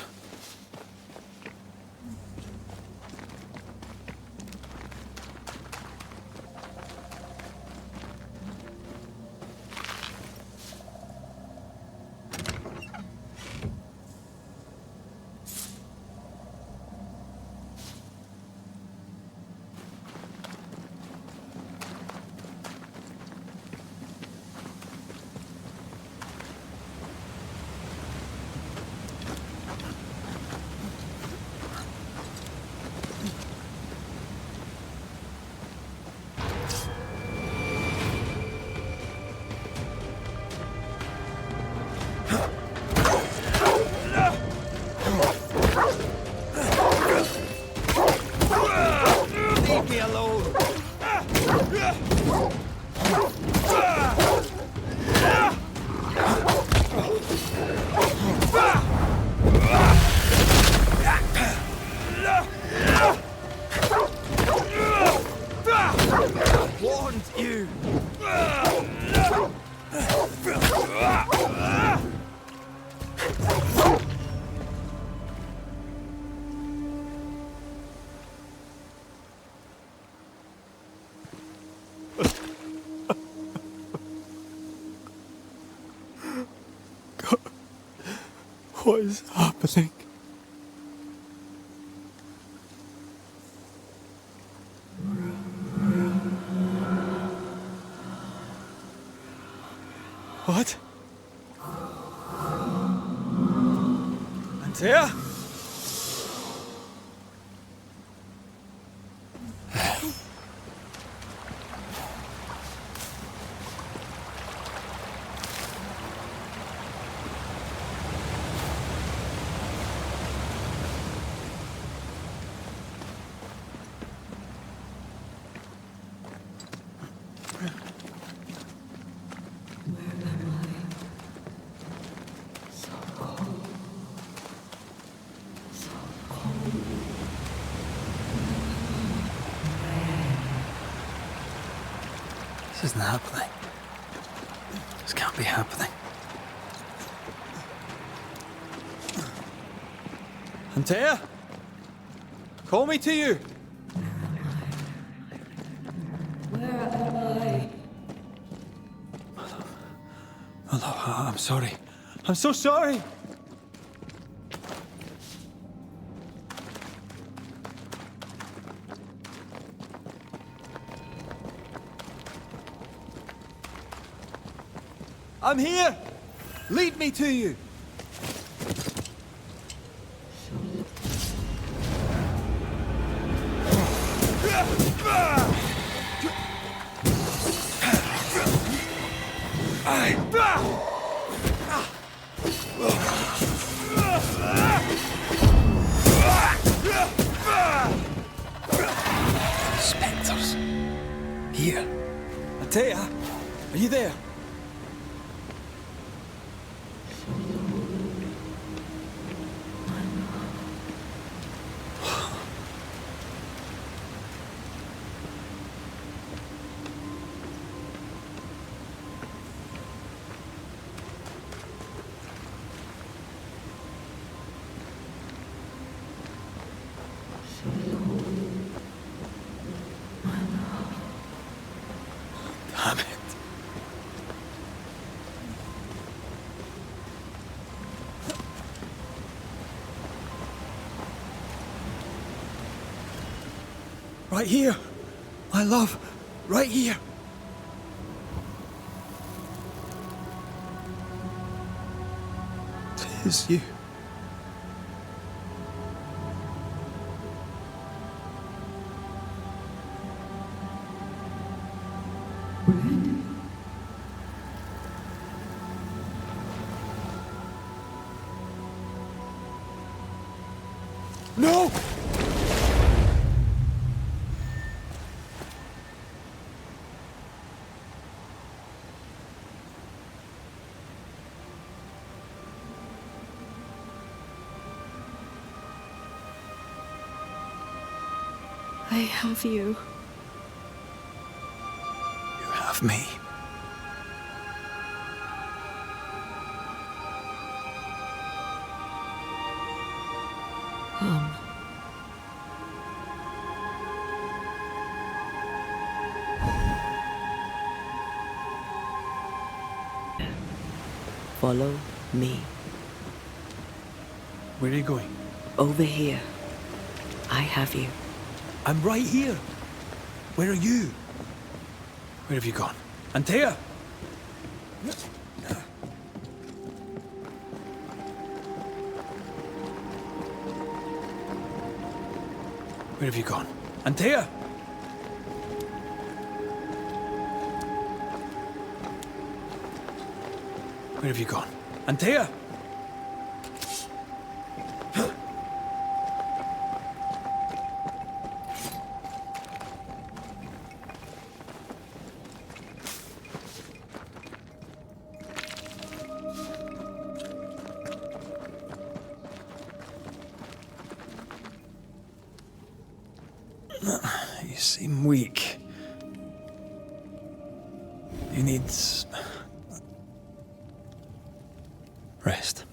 What is happening? What? Antea? This isn't happening. This can't be happening. Antea? Call me to you! Where am I? Hello, I'm sorry. I'm so sorry! I'm here! Lead me to you! Spectres. Here. Antea, are you there? Damn it. Right here. My love. Right here. Tis you. No! I have you. You have me. Come. Follow me. Where are you going? Over here. I have you. I'm right here. Where are you? Where have you gone? Antea! Where have you gone? Antea! Where have you gone? Antea! You seem weak. You need rest.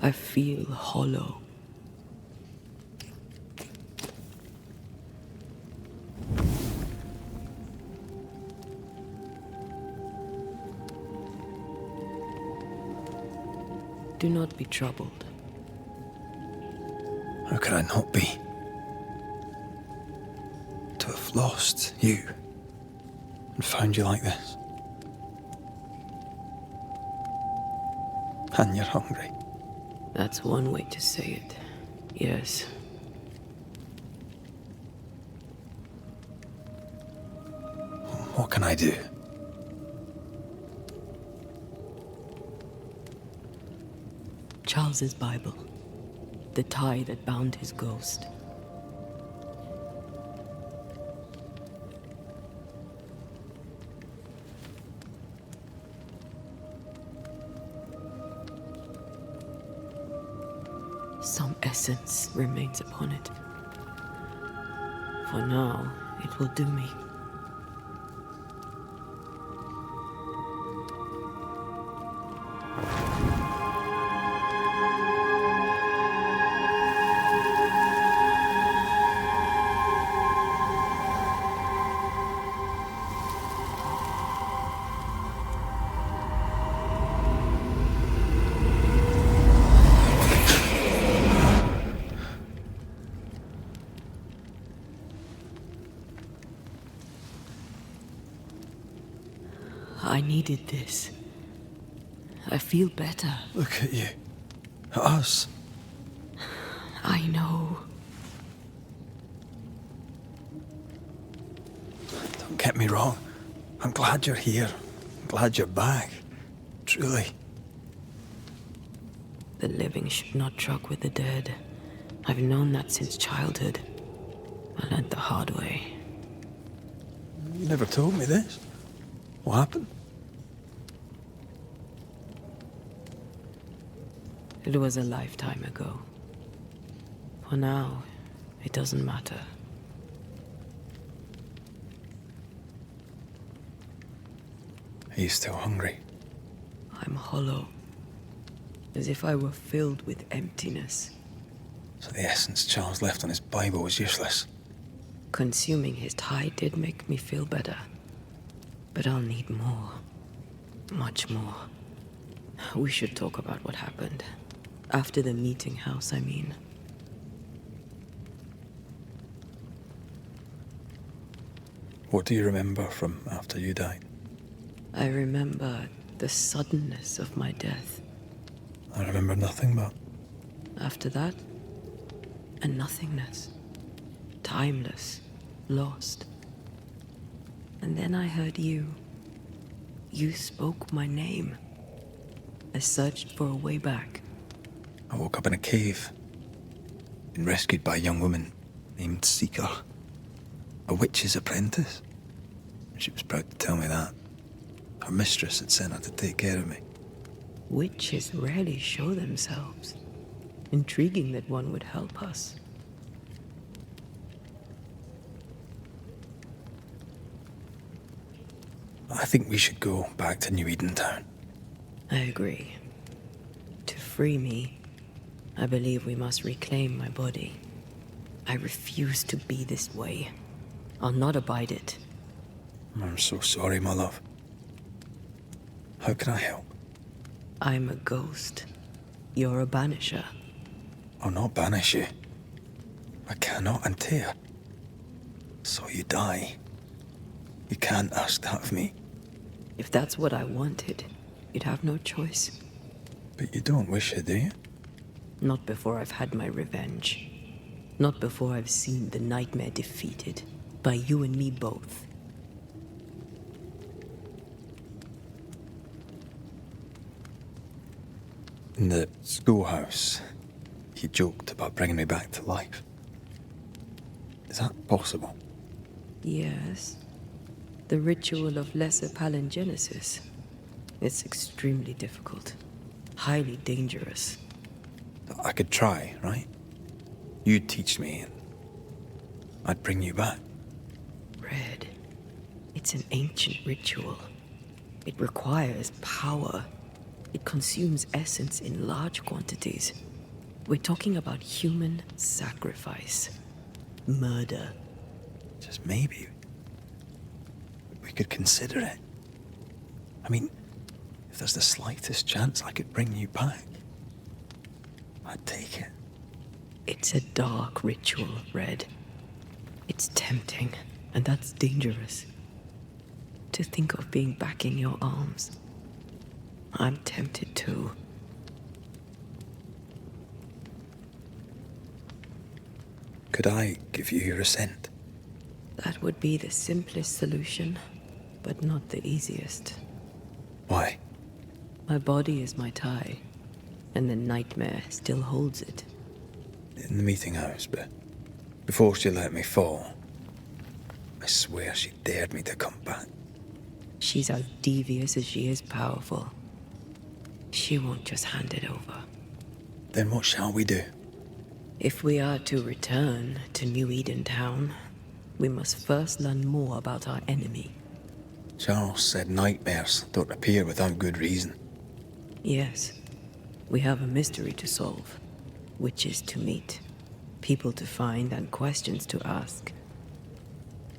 I feel hollow. Do not be troubled. How could I not be? To have lost you and found you like this. And you're hungry. That's one way to say it. Yes. What can I do? Charles's Bible. The tie that bound his ghost. Some essence remains upon it. For now, it will do me. I needed this. I feel better. Look at you. At us. I know. Don't get me wrong. I'm glad you're here. I'm glad you're back. Truly. The living should not truck with the dead. I've known that since childhood. I learned the hard way. You never told me this. What happened? It was a lifetime ago. For now, it doesn't matter. Are you still hungry? I'm hollow. As if I were filled with emptiness. So the essence Charles left on his Bible was useless. Consuming his tie did make me feel better. But I'll need more. Much more. We should talk about what happened. After the meeting house, I mean. What do you remember from after you died? I remember the suddenness of my death. I remember nothing but... After that, a nothingness. Timeless. Lost. And then I heard you. You spoke my name. I searched for a way back. I woke up in a cave. Been rescued by a young woman named Seeker. A witch's apprentice. She was proud to tell me that. Her mistress had sent her to take care of me. Witches rarely show themselves. Intriguing that one would help us. I think we should go back to New Eden Town. I agree. To free me, I believe we must reclaim my body. I refuse to be this way. I'll not abide it. I'm so sorry, my love. How can I help? I'm a ghost. You're a banisher. I'll not banish you. I cannot, Antea. So you die. You can't ask that of me. If that's what I wanted, you'd have no choice. But you don't wish it, do you? Not before I've had my revenge. Not before I've seen the nightmare defeated. By you and me both. In the schoolhouse, he joked about bringing me back to life. Is that possible? Yes. The ritual of lesser palingenesis. It's extremely difficult. Highly dangerous. I could try, right? You'd teach me, and I'd bring you back. Red. It's an ancient ritual. It requires power. It consumes essence in large quantities. We're talking about human sacrifice. Murder. Just maybe we could consider it. I mean, if there's the slightest chance I could bring you back, I'd take it. It's a dark ritual, Red. It's tempting, and that's dangerous. To think of being back in your arms. I'm tempted too. Could I give you your assent? That would be the simplest solution, but not the easiest. Why? My body is my tie, and the nightmare still holds it. In the meeting house, but before she let me fall, I swear she dared me to come back. She's as devious as she is powerful. She won't just hand it over. Then what shall we do? If we are to return to New Eden Town, we must first learn more about our enemy. Charles said nightmares don't appear without good reason. Yes, we have a mystery to solve. Witches to meet, people to find, and questions to ask.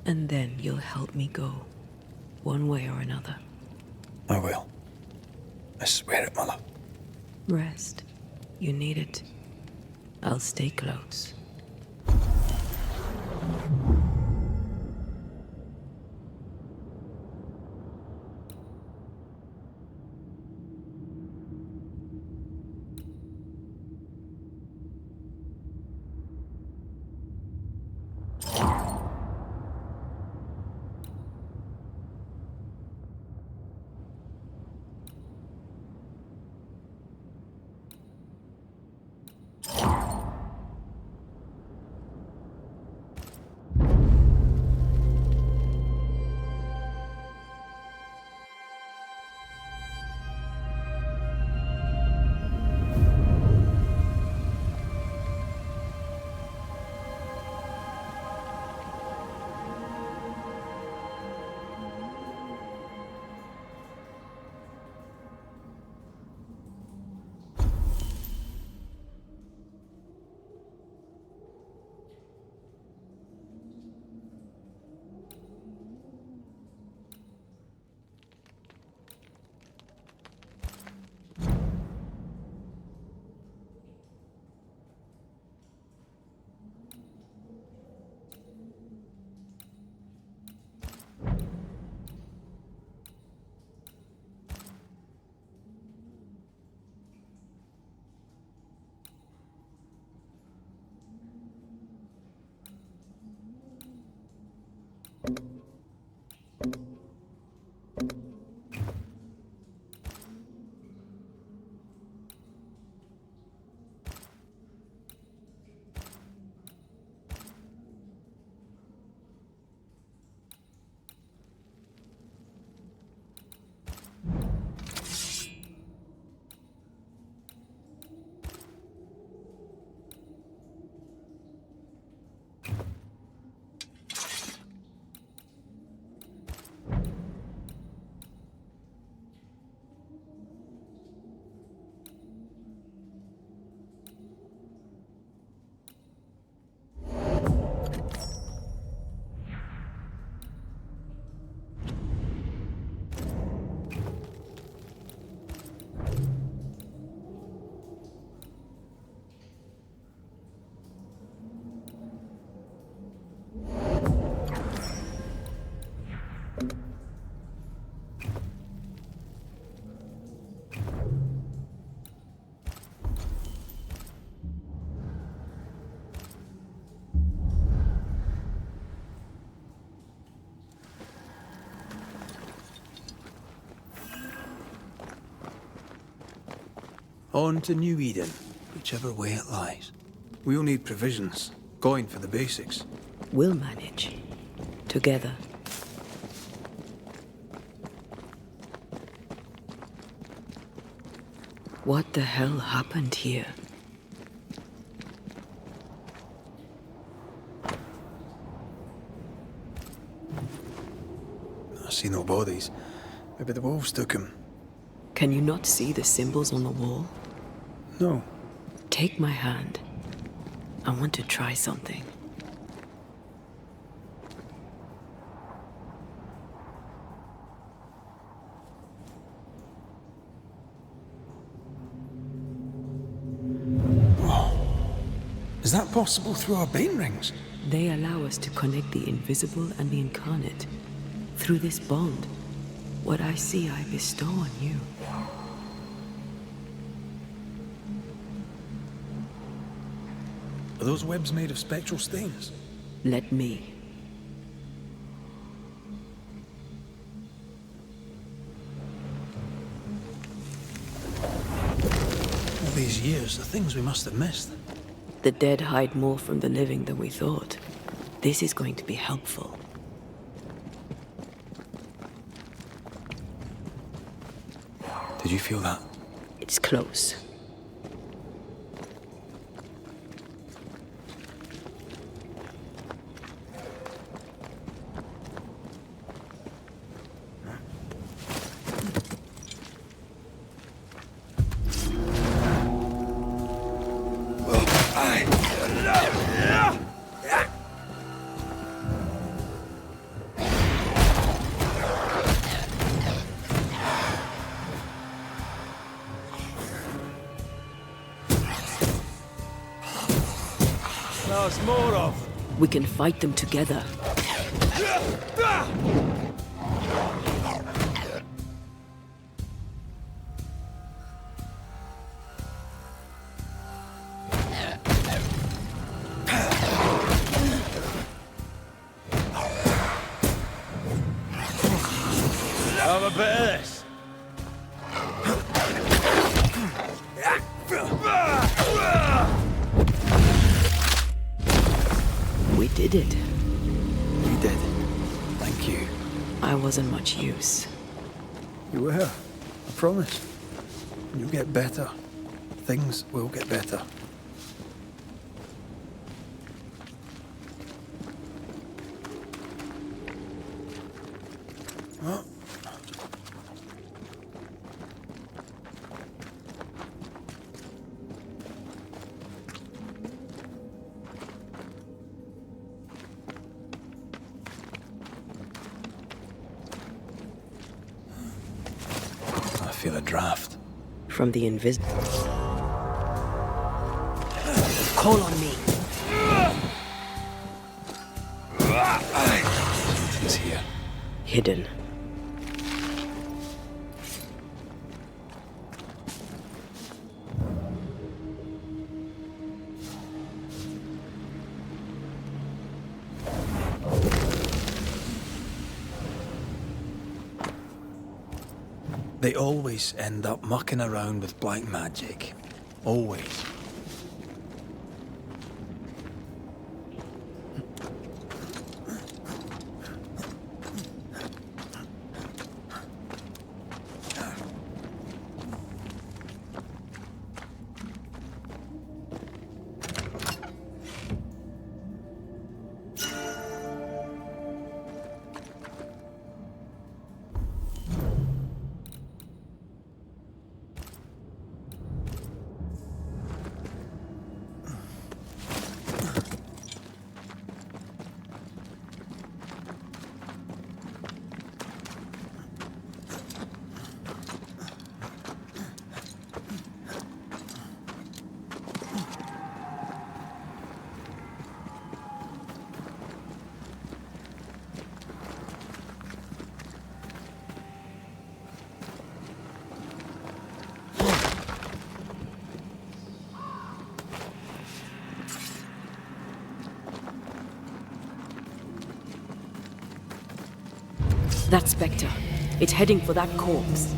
And then you'll help me go, one way or another. I will. I swear it, my love. Rest. You need it. I'll stay close. On to New Eden, whichever way it lies. We'll need provisions, going for the basics. We'll manage. Together. What the hell happened here? I see no bodies. Maybe the wolves took him. Can you not see the symbols on the wall? No. Take my hand. I want to try something. Is that possible through our bane rings? They allow us to connect the invisible and the incarnate. Through this bond, what I see I bestow on you. Are those webs made of spectral stains? Let me. All these years, the things we must have missed. The dead hide more from the living than we thought. This is going to be helpful. Did you feel that? It's close. We can fight them together. Have a bit of this. We did it. We did. Thank you. I wasn't much use. You were. I promise. You'll get better. Things will get better. What? I feel a draft. From the invisible. Call on me. It's here. Hidden. They always end up mucking around with black magic. Always. That spectre. It's heading for that corpse.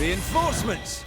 Reinforcements!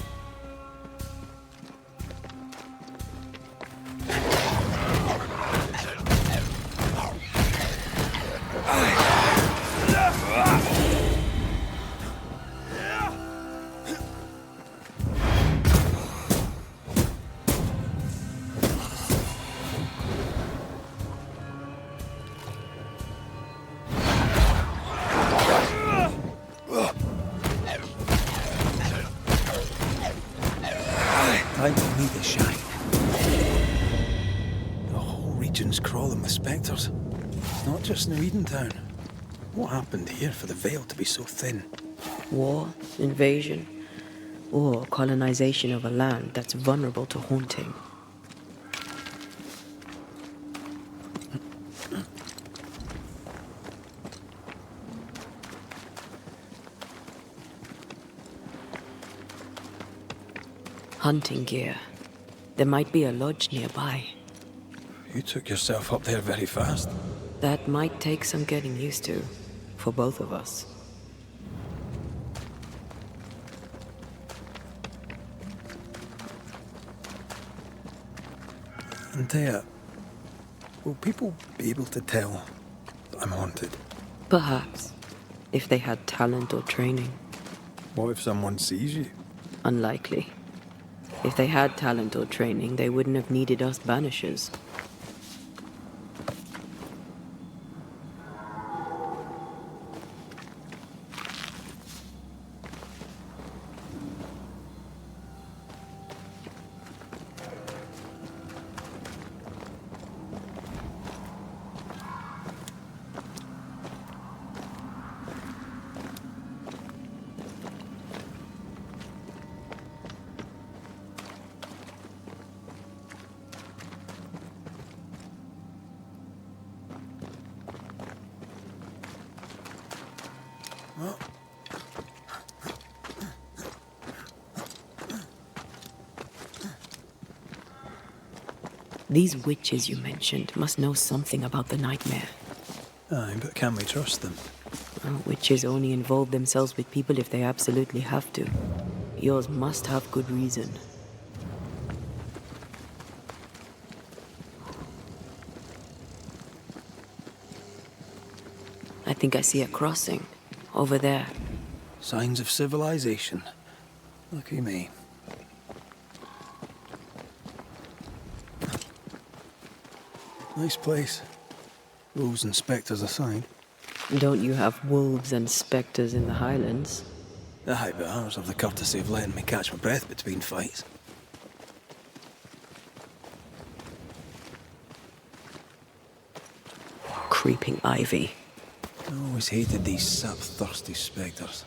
Time to meet the shine. The whole region's crawling with spectres. Not just New Edentown. What happened here for the veil to be so thin? War, invasion, or colonization of a land that's vulnerable to haunting. Hunting gear. There might be a lodge nearby. You took yourself up there very fast. That might take some getting used to, for both of us. Antea, will people be able to tell that I'm haunted? Perhaps, if they had talent or training. What if someone sees you? Unlikely. If they had talent or training, they wouldn't have needed us Banishers. These witches you mentioned must know something about the nightmare. Aye, but can we trust them? Well, witches only involve themselves with people if they absolutely have to. Yours must have good reason. I think I see a crossing. Over there. Signs of civilization. Lucky me. Nice place. Wolves and spectres aside. Don't you have wolves and spectres in the Highlands? Aye, but ours have the courtesy of letting me catch my breath between fights. Creeping ivy. I always hated these sap-thirsty spectres.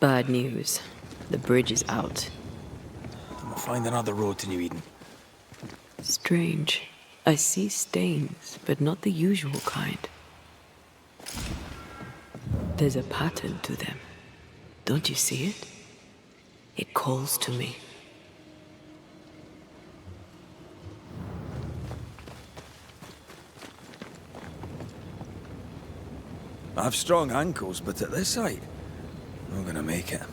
Bad news. The bridge is out. And we'll find another road to New Eden. Strange. I see stains, but not the usual kind. There's a pattern to them. Don't you see it? It calls to me. I've strong ankles, but at this height, I'm gonna make it.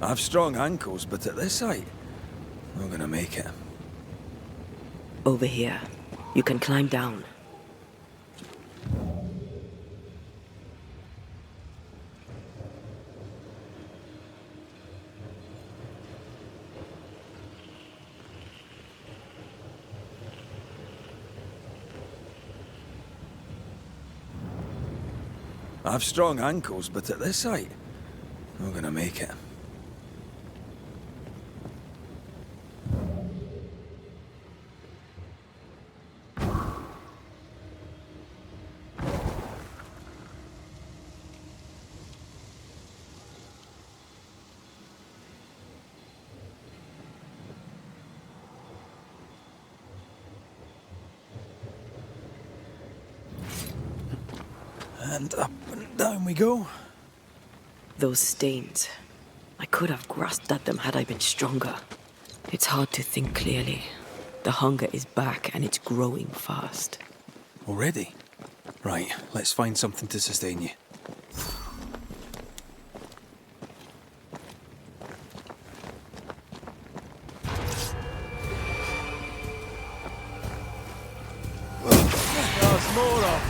I've strong ankles, but at this height, I'm gonna make it. Over here. You can climb down. I've strong ankles, but at this height, I'm gonna make it. And up and down we go. Those stains. I could have grasped at them had I been stronger. It's hard to think clearly. The hunger is back and it's growing fast. Already? Right, let's find something to sustain you. There's more of.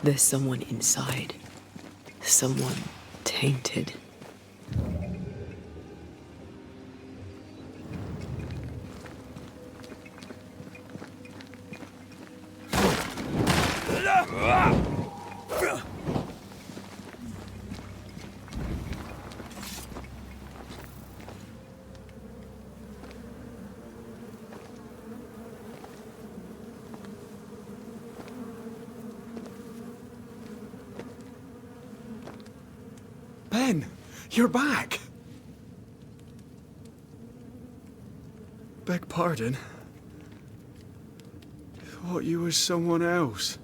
There's someone inside. Someone tainted. Ben, you're back. Beg pardon. Thought you was someone else.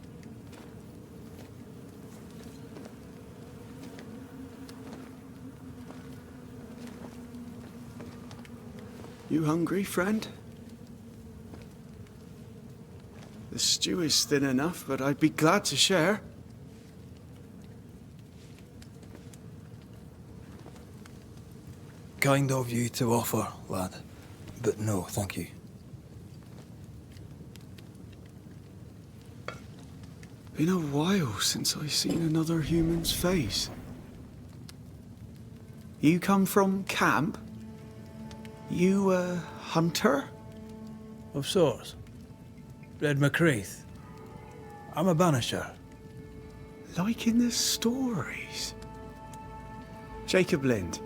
You hungry, friend? The stew is thin enough, but I'd be glad to share. Kind of you to offer, lad. But no, thank you. Been a while since I seen another human's face. You come from camp? You a hunter? Of sorts. Red McRaith. I'm a Banisher. Like in the stories. Jacob Lind.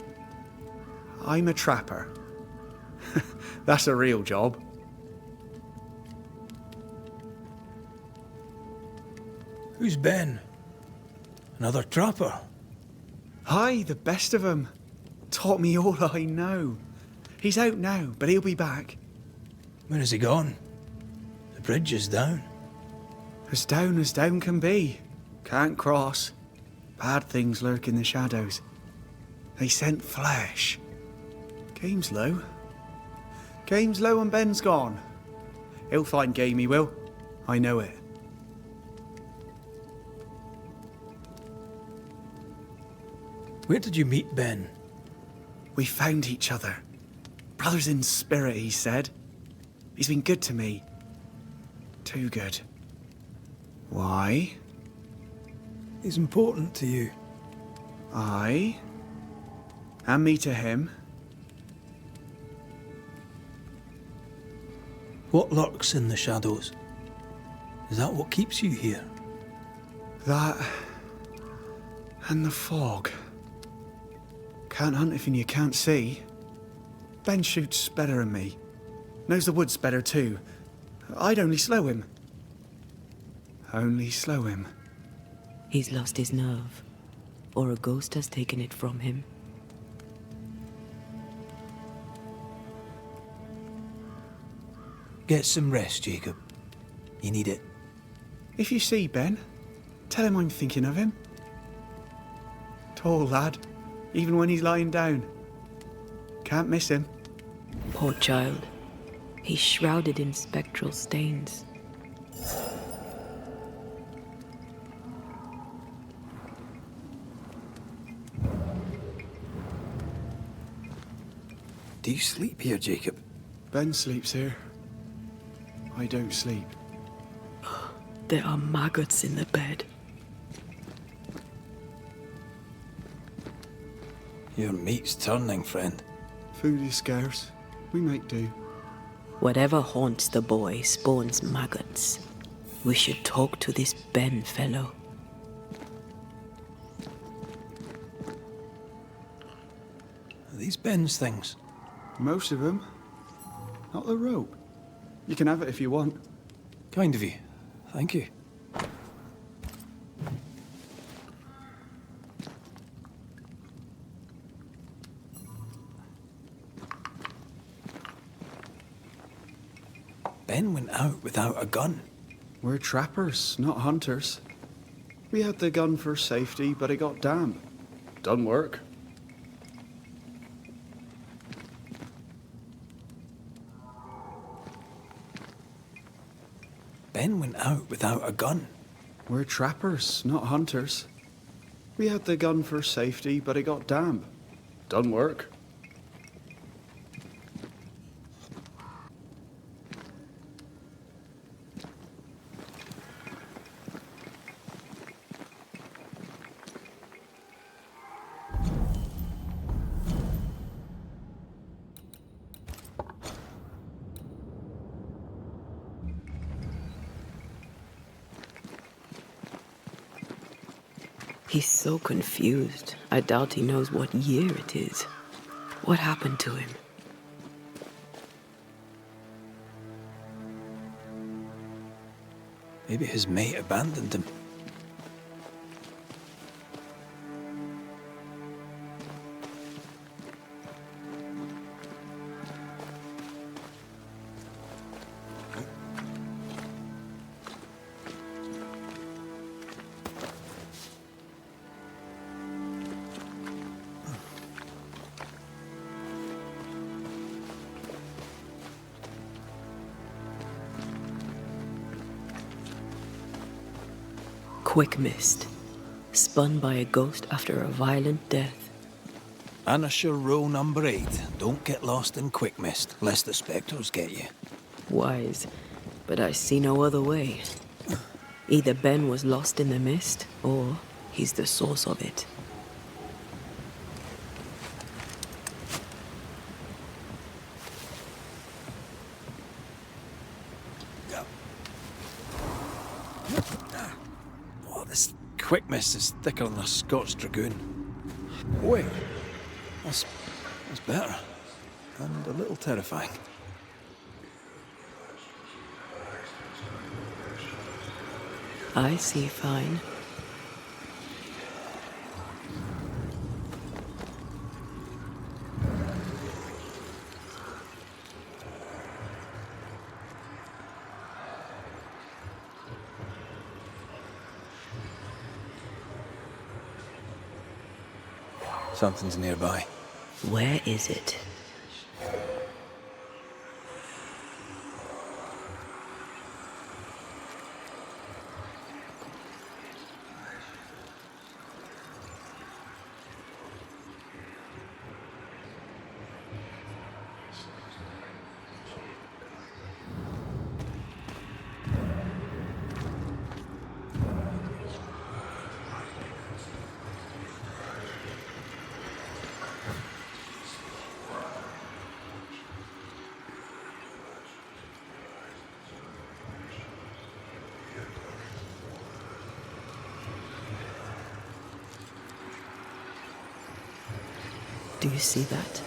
I'm a trapper. That's a real job. Who's Ben? Another trapper? Aye, the best of 'em. Taught me all I know. He's out now, but he'll be back. When is he gone? The bridge is down. As down can be. Can't cross. Bad things lurk in the shadows. They scent flesh. Game's low. Game's low and Ben's gone. He'll find game, he will. I know it. Where did you meet Ben? We found each other. Brothers in spirit, he said. He's been good to me. Too good. Why? He's important to you. Aye. And me to him. What lurks in the shadows? Is that what keeps you here? That... and the fog. Can't hunt if you can't see. Ben shoots better than me. Knows the woods better too. I'd only slow him. Only slow him. He's lost his nerve. Or a ghost has taken it from him. Get some rest, Jacob. You need it. If you see Ben, tell him I'm thinking of him. Tall lad, even when he's lying down. Can't miss him. Poor child. He's shrouded in spectral stains. Do you sleep here, Jacob? Ben sleeps here. I don't sleep. There are maggots in the bed. Your meat's turning, friend. Food is scarce. We make do. Whatever haunts the boy spawns maggots. We should talk to this Ben fellow. Are these Ben's things? Most of them. Not the rope. You can have it if you want. Kind of you. Thank you. Ben went out without a gun. We're trappers, not hunters. We had the gun for safety, but it got damp. Doesn't work. Ben went out without a gun. We're trappers, not hunters. We had the gun for safety, but it got damp. Doesn't work. He's so confused. I doubt he knows what year it is. What happened to him? Maybe his mate abandoned him. Quick mist. Spun by a ghost after a violent death. Banishers rule number 8. Don't get lost in quick mist, lest the spectres get you. Wise, but I see no other way. Either Ben was lost in the mist, or he's the source of it. Oh, this quick mist is thicker than a Scots dragoon. Wait, that's better. And a little terrifying. I see fine. Something's nearby. Where is it? Do you see that?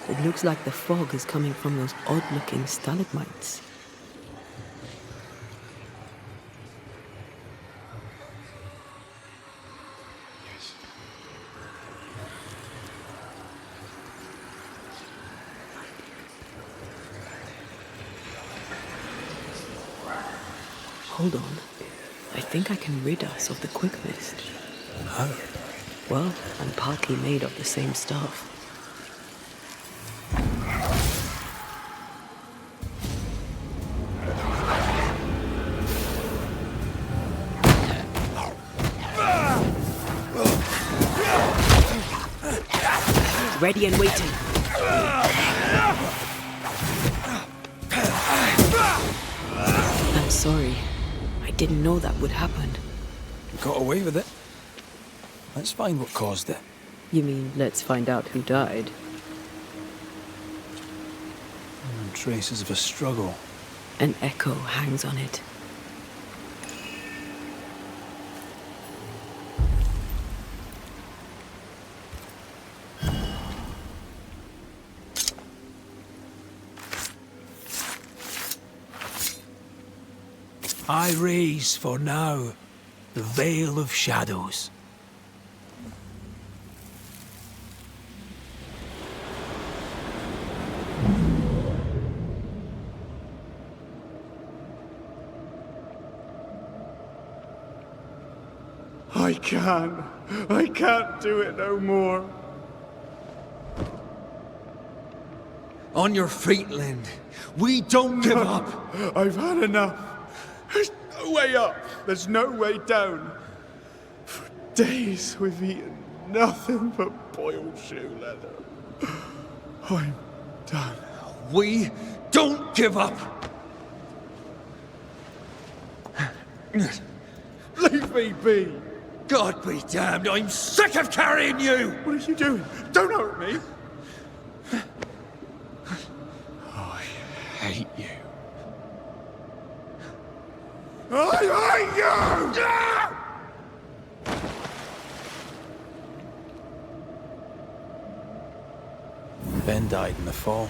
It looks like the fog is coming from those odd-looking stalagmites. Hold on. I think I can rid us of the quick mist. How? Well, I'm partly made of the same stuff. Ready and waiting. I'm sorry. I didn't know that would happen. We got away with it. Let's find what caused it. You mean, let's find out who died? Traces of a struggle. An echo hangs on it. I raise for now the veil of shadows. I can't do it no more. On your feet, Lind. We don't give up. I've had enough. There's no way up. There's no way down. For days we've eaten nothing but boiled shoe leather. I'm done. We don't give up. Leave me be. God be damned, I'm sick of carrying you! What are you doing? Don't hurt me. I hate you. I hate you! Ben died in the fall.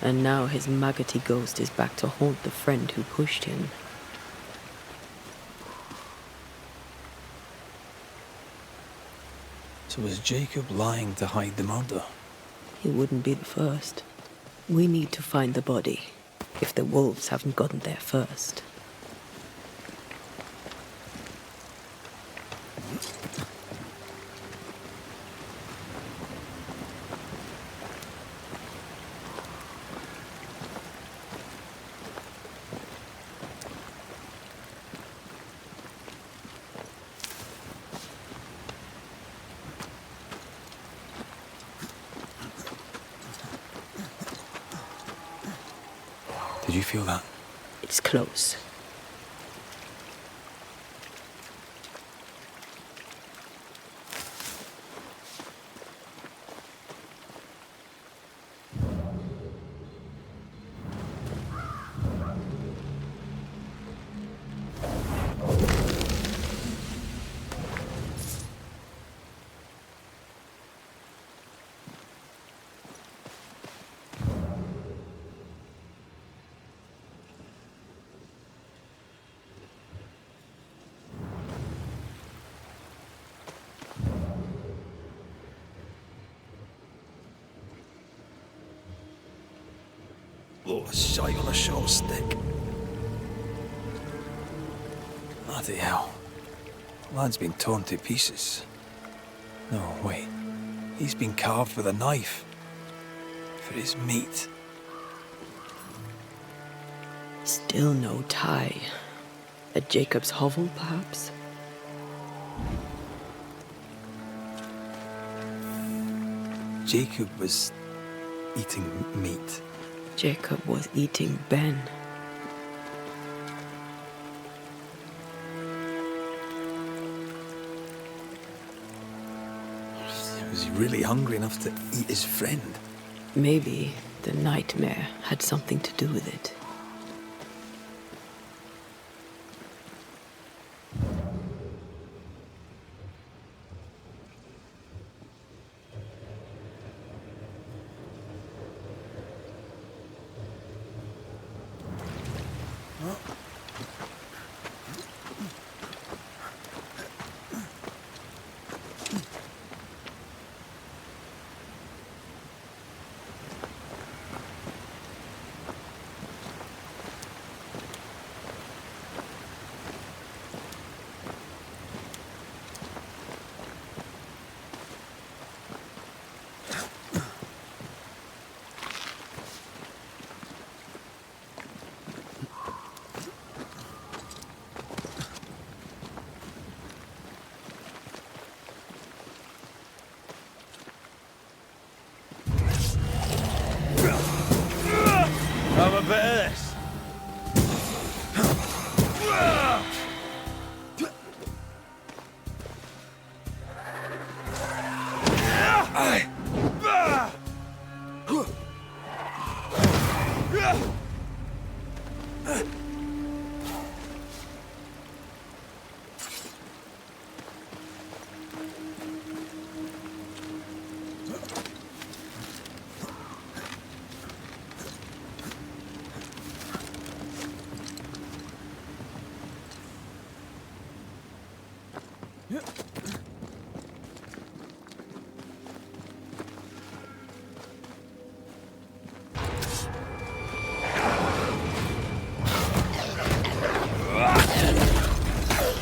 And now his maggoty ghost is back to haunt the friend who pushed him. So was Jacob lying to hide the murder? He wouldn't be the first. We need to find the body, if the wolves haven't gotten there first. Did you feel that? It's close. Oh, a shite on a short stick. Bloody hell. Lad's been torn to pieces. No, wait. He's been carved with a knife. For his meat. Still no tie. At Jacob's hovel, perhaps? Jacob was eating meat. Jacob was eating Ben. Was he really hungry enough to eat his friend? Maybe the nightmare had something to do with it. Have a bit of this.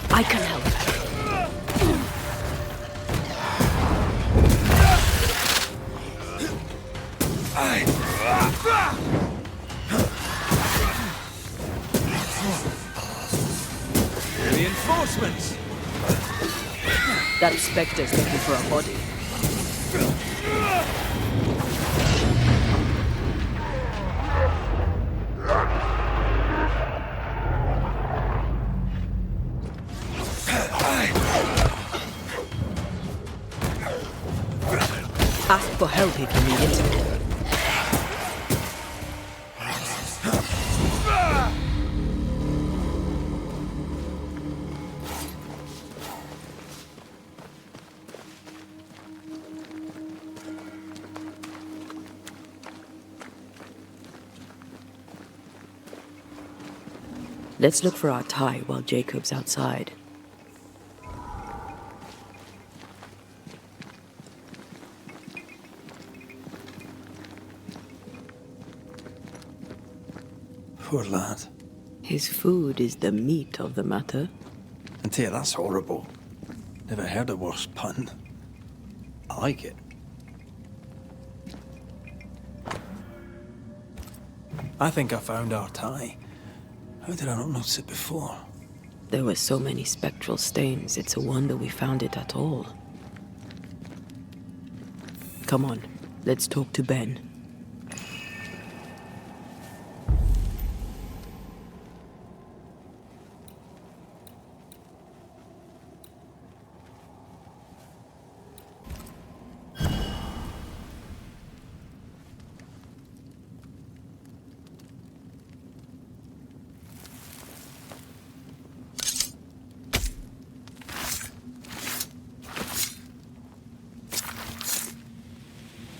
I can help. Reinforcements! That Spectre's looking for a body. Ask for help if you need it. Let's look for our tie while Jacob's outside. Poor lad. His food is the meat of the matter. Antea, that's horrible. Never heard a worse pun. I like it. I think I found our tie. How did I not notice it before? There were so many spectral stains, it's a wonder we found it at all. Come on, let's talk to Ben.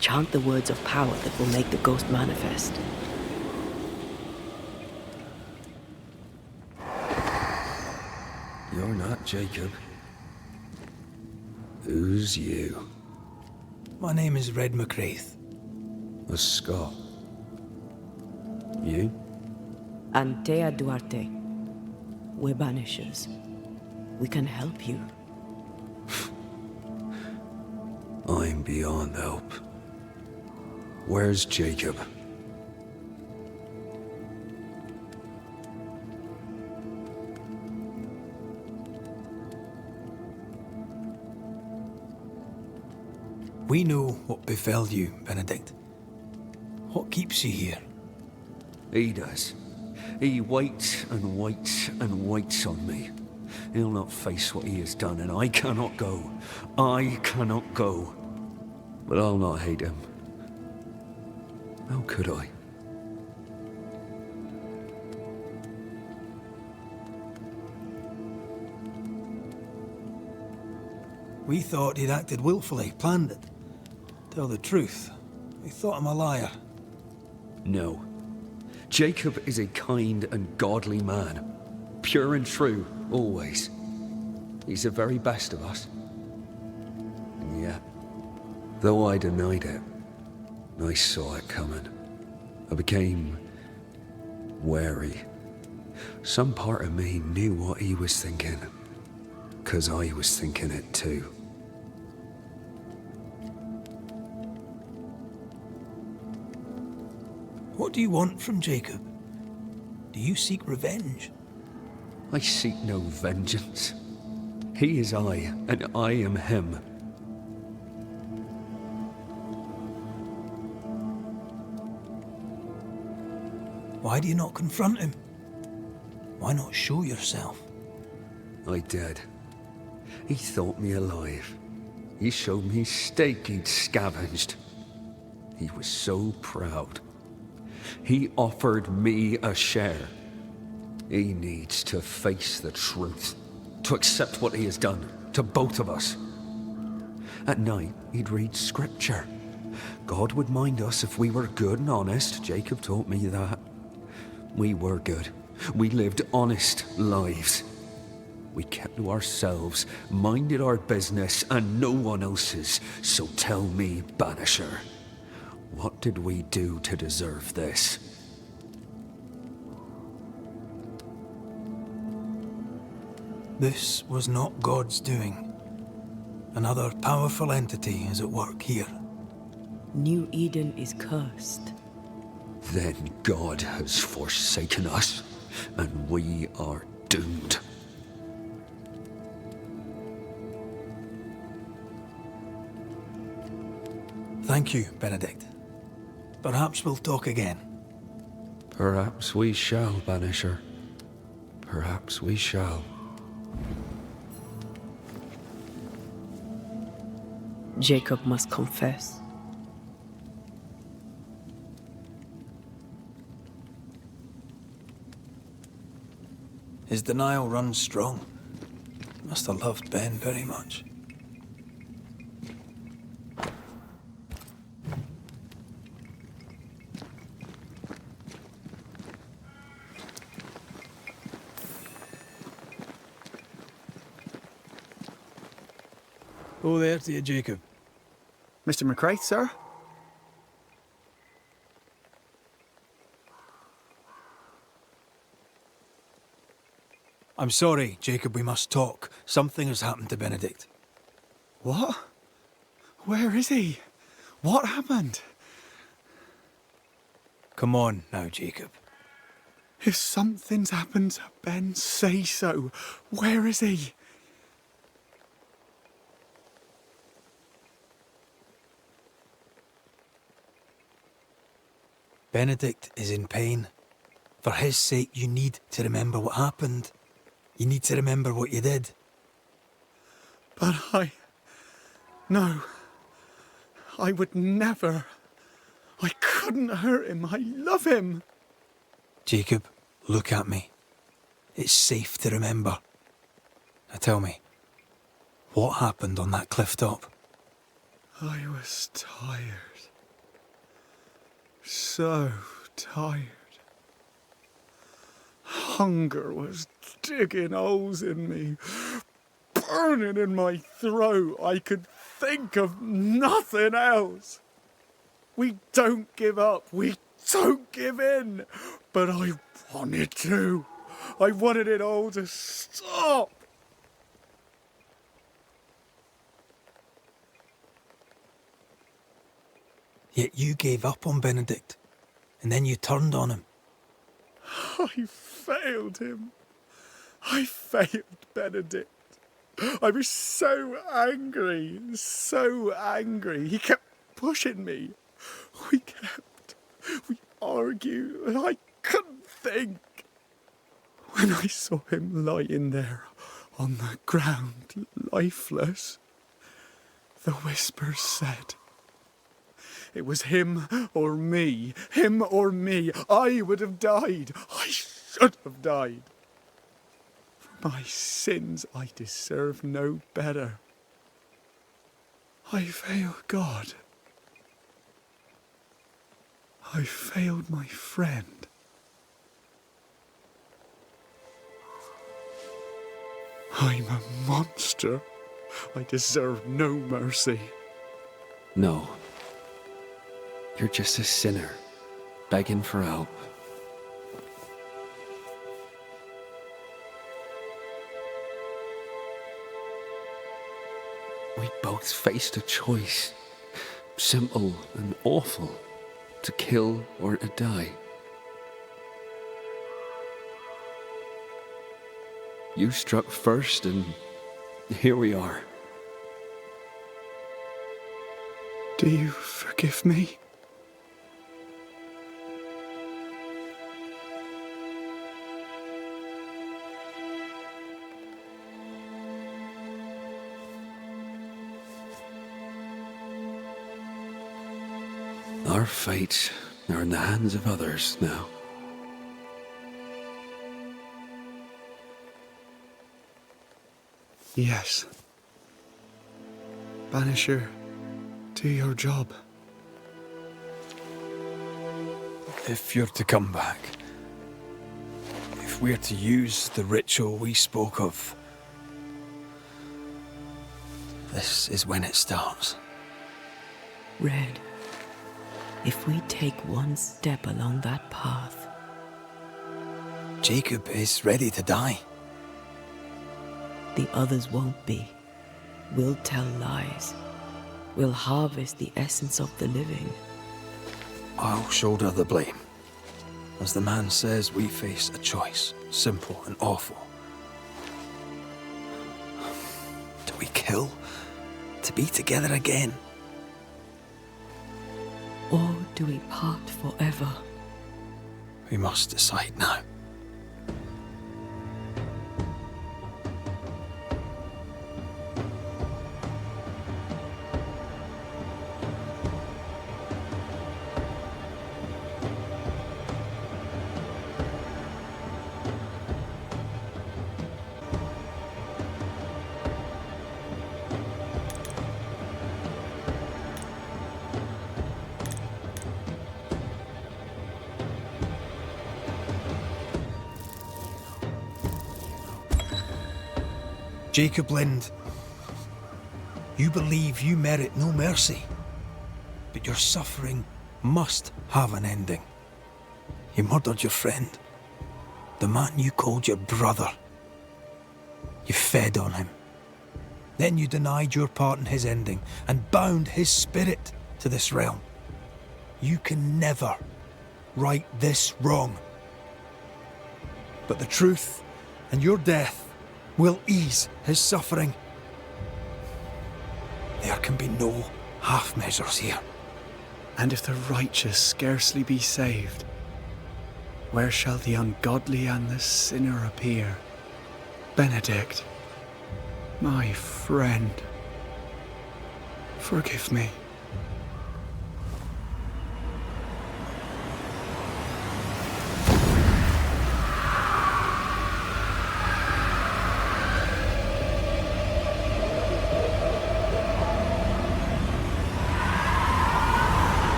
Chant the words of power that will make the ghost manifest. You're not Jacob. Who's you? My name is Red McRaith. A Scot. You? Antea Duarte. We're Banishers. We can help you. I'm beyond help. Where's Jacob? We know what befell you, Benedict. What keeps you here? He does. He waits and waits and waits on me. He'll not face what he has done, and I cannot go. I cannot go. But I'll not hate him. How could I? We thought he'd acted willfully, planned it. Tell the truth, we thought him a liar. No. Jacob is a kind and godly man. Pure and true, always. He's the very best of us. And yet, though I denied it, I saw it coming. I became wary. Some part of me knew what he was thinking, 'cause I was thinking it too. What do you want from Jacob? Do you seek revenge? I seek no vengeance. He is I, and I am him. Why do you not confront him? Why not show yourself? I did. He thought me alive. he showed me steak he'd scavenged. He was so proud. He offered me a share. He needs to face the truth, to accept what he has done to both of us. At night, he'd read scripture. God would mind us if we were good and honest. Jacob taught me that. We were good. We lived honest lives. We kept to ourselves, minded our business and no one else's. So tell me, Banisher, what did we do to deserve this? This was not God's doing. Another powerful entity is at work here. New Eden is cursed. Then God has forsaken us, and we are doomed. Thank you, Benedict. Perhaps we'll talk again. Perhaps we shall, Banisher. Perhaps we shall. Jacob must confess. His denial runs strong. Must have loved Ben very much. Oh, there to you, Jacob. Mr. McCraith, sir? I'm sorry, Jacob, we must talk. Something has happened to Benedict. What? Where is he? What happened? Come on now, Jacob. If something's happened to Ben, say so. Where is he? Benedict is in pain. For his sake, you need to remember what happened. You need to remember what you did. But No. I would never. I couldn't hurt him. I love him. Jacob, look at me. It's safe to remember. Now tell me, what happened on that cliff top? I was tired. So tired. Hunger was digging holes in me, burning in my throat. I could think of nothing else. We don't give up. We don't give in. But I wanted to. I wanted it all to stop. Yet you gave up on Benedict, and then you turned on him. I failed him. I failed Benedict. I was so angry, so angry. He kept pushing me. We argued, and I couldn't think. When I saw him lying there on the ground, lifeless, the whispers said, it was him or me. Him or me. I would have died. I should have died. For my sins, I deserve no better. I failed God. I failed my friend. I'm a monster. I deserve no mercy. No. You're just a sinner, begging for help. We both faced a choice, simple and awful, to kill or to die. You struck first, and here we are. Do you forgive me? Our fate are in the hands of others now. Yes. Banisher, do your job. If you're to come back, if we're to use the ritual we spoke of, this is when it starts. Red, if we take one step along that path, Jacob is ready to die. the others won't be. We'll tell lies. We'll harvest the essence of the living. I'll shoulder the blame. As the man says, we face a choice, simple and awful. Do we kill to be together again? Or do we part forever? We must decide now. Jacob Lind, you believe you merit no mercy, but your suffering must have an ending. You murdered your friend, the man you called your brother. You fed on him. Then you denied your part in his ending and bound his spirit to this realm. You can never right this wrong. But the truth and your death will ease his suffering. There can be no half measures here. And if the righteous scarcely be saved, where shall the ungodly and the sinner appear? Benedict, my friend, forgive me.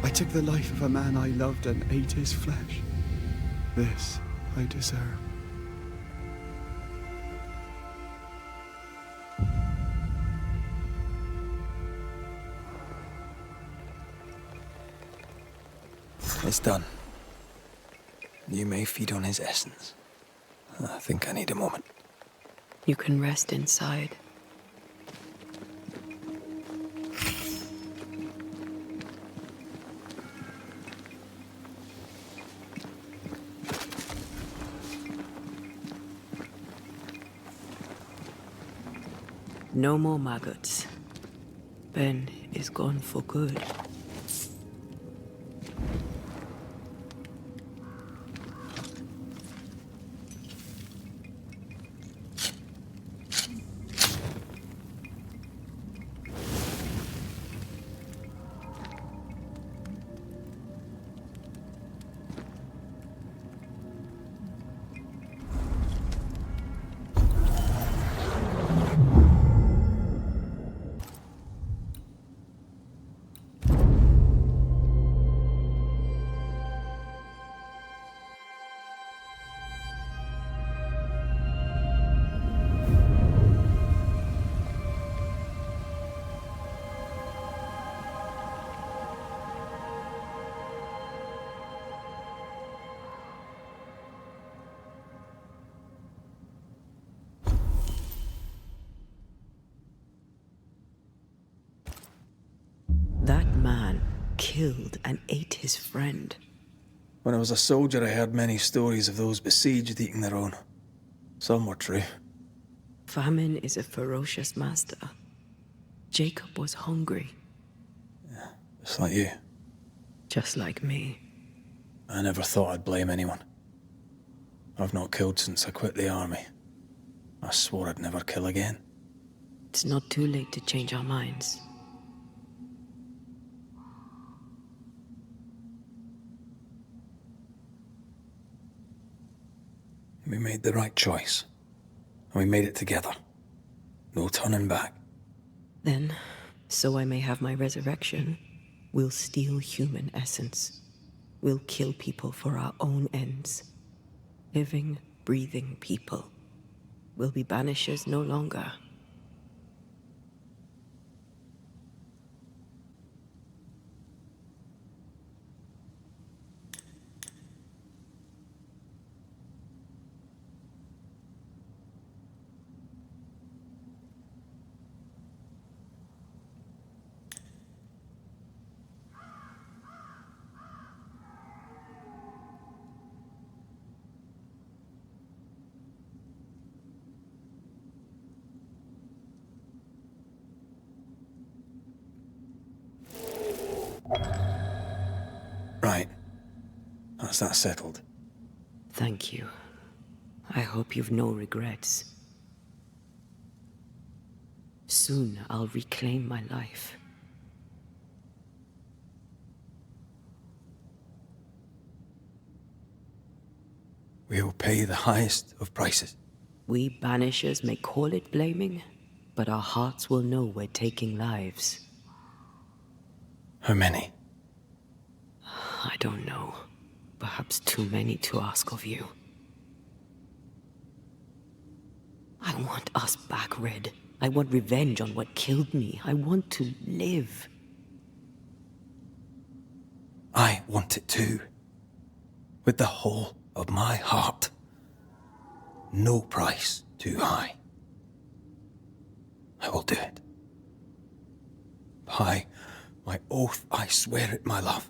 I took the life of a man I loved and ate his flesh. This I deserve. It's done. You may feed on his essence. I think I need a moment. You can rest inside. No more maggots. Ben is gone for good. That man killed and ate his friend. When I was a soldier, I heard many stories of those besieged eating their own. Some were true. Famine is a ferocious master. Jacob was hungry. Just like you. Just like me. I never thought I'd blame anyone. I've not killed since I quit the army. I swore I'd never kill again. It's not too late to change our minds. We made the right choice. And we made it together. No turning back. Then, so I may have my resurrection, we'll steal human essence. We'll kill people for our own ends. Living, breathing people. We'll be banishers no longer. Right. That's that settled. Thank you. I hope you've no regrets. Soon I'll reclaim my life. We will pay the highest of prices. We banishers may call it blaming, but our hearts will know we're taking lives. How many? I don't know. Perhaps too many to ask of you. I want us back, Red. I want revenge on what killed me. I want to live. I want it too. With the whole of my heart. No price too high. I will do it. By my oath, I swear it, my love.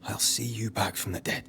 I'll see you back from the dead.